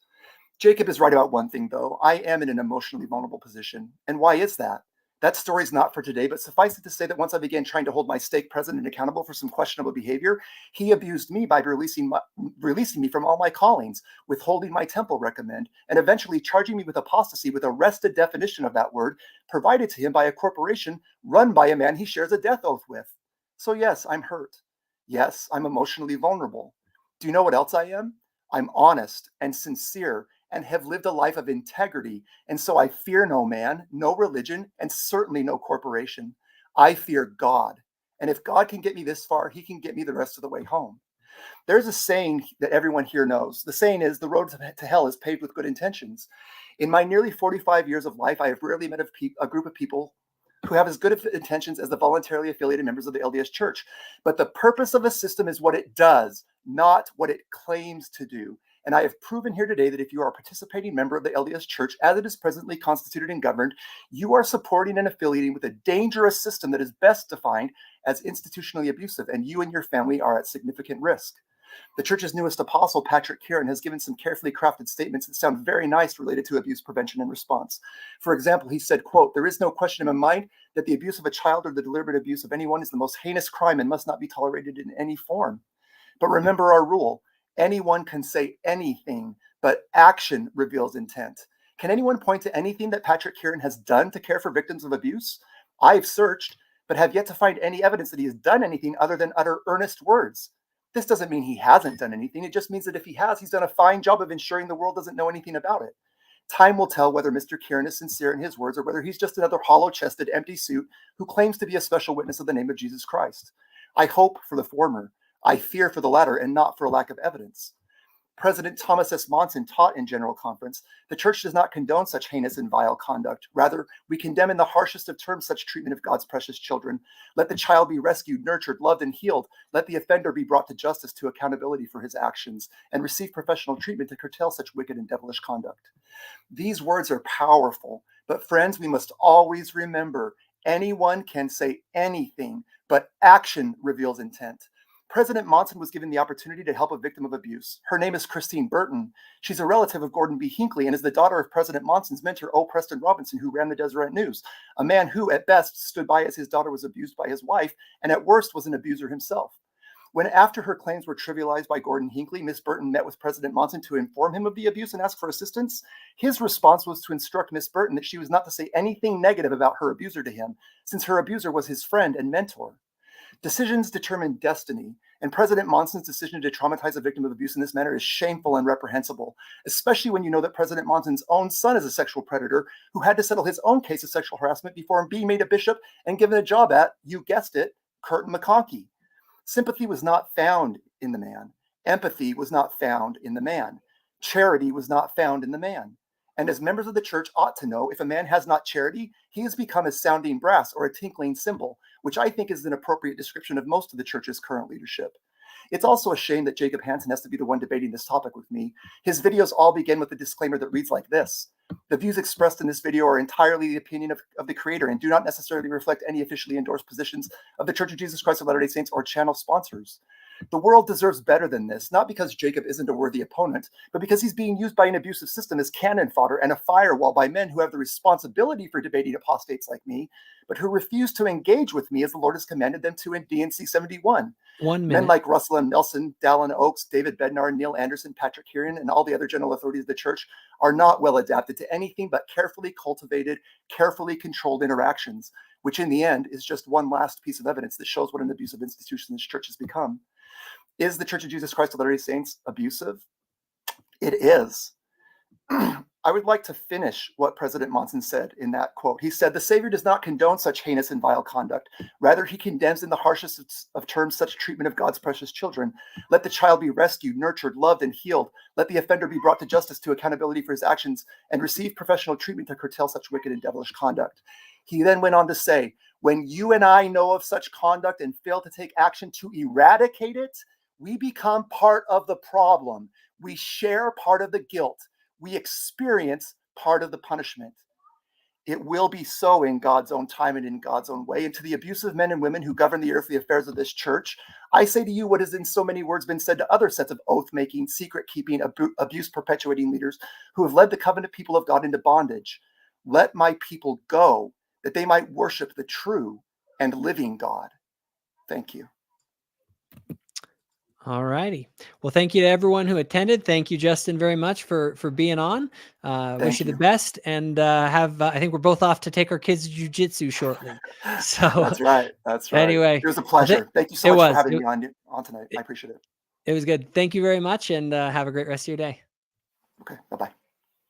Jacob is right about one thing, though. I am in an emotionally vulnerable position. And why is that? That story's not for today, but suffice it to say that once I began trying to hold my stake president accountable for some questionable behavior, he abused me by releasing me from all my callings, withholding my temple recommend, and eventually charging me with apostasy with a wrested definition of that word provided to him by a corporation run by a man he shares a death oath with. So yes, I'm hurt. Yes, I'm emotionally vulnerable. Do you know what else I am? I'm honest and sincere and have lived a life of integrity. And so I fear no man, no religion, and certainly no corporation. I fear God. And if God can get me this far, he can get me the rest of the way home. There's a saying that everyone here knows. The saying is, the road to hell is paved with good intentions. In my nearly 45 years of life, I have rarely met a group of people who have as good of intentions as the voluntarily affiliated members of the LDS Church. But the purpose of a system is what it does, not what it claims to do. And I have proven here today that if you are a participating member of the LDS Church, as it is presently constituted and governed, you are supporting and affiliating with a dangerous system that is best defined as institutionally abusive, and you and your family are at significant risk. The church's newest apostle, Patrick Kieran, has given some carefully crafted statements that sound very nice related to abuse prevention and response. For example, he said, quote, "There is no question in my mind that the abuse of a child or the deliberate abuse of anyone is the most heinous crime and must not be tolerated in any form. But remember our rule. Anyone can say anything, but action reveals intent." Can anyone point to anything that Patrick Kieran has done to care for victims of abuse? I've searched, but have yet to find any evidence that he has done anything other than utter earnest words. This doesn't mean he hasn't done anything. It just means that if he has, he's done a fine job of ensuring the world doesn't know anything about it. Time will tell whether Mr. Kieran is sincere in his words or whether he's just another hollow-chested, empty suit who claims to be a special witness of the name of Jesus Christ. I hope for the former. I fear for the latter, and not for a lack of evidence. President Thomas S. Monson taught in General Conference, "The church does not condone such heinous and vile conduct. Rather, we condemn in the harshest of terms such treatment of God's precious children. Let the child be rescued, nurtured, loved, and healed. Let the offender be brought to justice to accountability for his actions, and receive professional treatment to curtail such wicked and devilish conduct." These words are powerful, but friends, we must always remember, Anyone can say anything, but action reveals intent. President Monson was given the opportunity to help a victim of abuse. Her name is Christine Burton. She's a relative of Gordon B. Hinckley and is the daughter of President Monson's mentor, O. Preston Robinson, who ran the Deseret News, a man who, at best, stood by as his daughter was abused by his wife, and at worst was an abuser himself. When, after her claims were trivialized by Gordon Hinckley, Miss Burton met with President Monson to inform him of the abuse and ask for assistance, his response was to instruct Miss Burton that she was not to say anything negative about her abuser to him, since her abuser was his friend and mentor. Decisions determine destiny, and President Monson's decision to traumatize a victim of abuse in this manner is shameful and reprehensible, especially when you know that President Monson's own son is a sexual predator who had to settle his own case of sexual harassment before being made a bishop and given a job at, you guessed it, Curtin McConkie. Sympathy was not found in the man. Empathy was not found in the man. Charity was not found in the man. And as members of the church ought to know, if a man has not charity, he has become a sounding brass or a tinkling cymbal, which I think is an appropriate description of most of the church's current leadership. It's also a shame that Jacob Hansen has to be the one debating this topic with me. His videos all begin with a disclaimer that reads like this: the views expressed in this video are entirely the opinion of the creator and do not necessarily reflect any officially endorsed positions of the Church of Jesus Christ of Latter-day Saints or channel sponsors. The world deserves better than this, not because Jacob isn't a worthy opponent, but because he's being used by an abusive system as cannon fodder and a firewall by men who have the responsibility for debating apostates like me, but who refuse to engage with me as the Lord has commanded them to in DNC 71. 1 minute. Men like Russell M. Nelson, Dallin Oaks, David Bednar, Neil Anderson, Patrick Kieran, and all the other general authorities of the church are not well adapted to anything but carefully cultivated, carefully controlled interactions, which in the end is just one last piece of evidence that shows what an abusive institution this church has become. Is the Church of Jesus Christ of Latter-day Saints abusive? It is. I would like to finish what President Monson said in that quote. He said, "The Savior does not condone such heinous and vile conduct. Rather, he condemns in the harshest of terms such treatment of God's precious children. Let the child be rescued, nurtured, loved, and healed. Let the offender be brought to justice, to accountability for his actions, and receive professional treatment to curtail such wicked and devilish conduct." He then went on to say, "When you and I know of such conduct and fail to take action to eradicate it, we become part of the problem. We share part of the guilt. We experience part of the punishment. It will be so in God's own time and in God's own way. And to the abusive men and women who govern the earthly affairs of this church, I say to you what has in so many words been said to other sets of oath-making, secret-keeping, abuse-perpetuating leaders who have led the covenant people of God into bondage. Let my people go, that they might worship the true and living God." Thank you. All righty. Well, thank you to everyone who attended. Thank you, Justin, very much for being on. Wish you the best, and I think we're both off to take our kids to jiu-jitsu shortly. So That's right. That's right. Anyway, it was a pleasure. Thank you so much for having me on tonight. I appreciate it. It was good. Thank you very much, and have a great rest of your day. Okay. Bye-bye.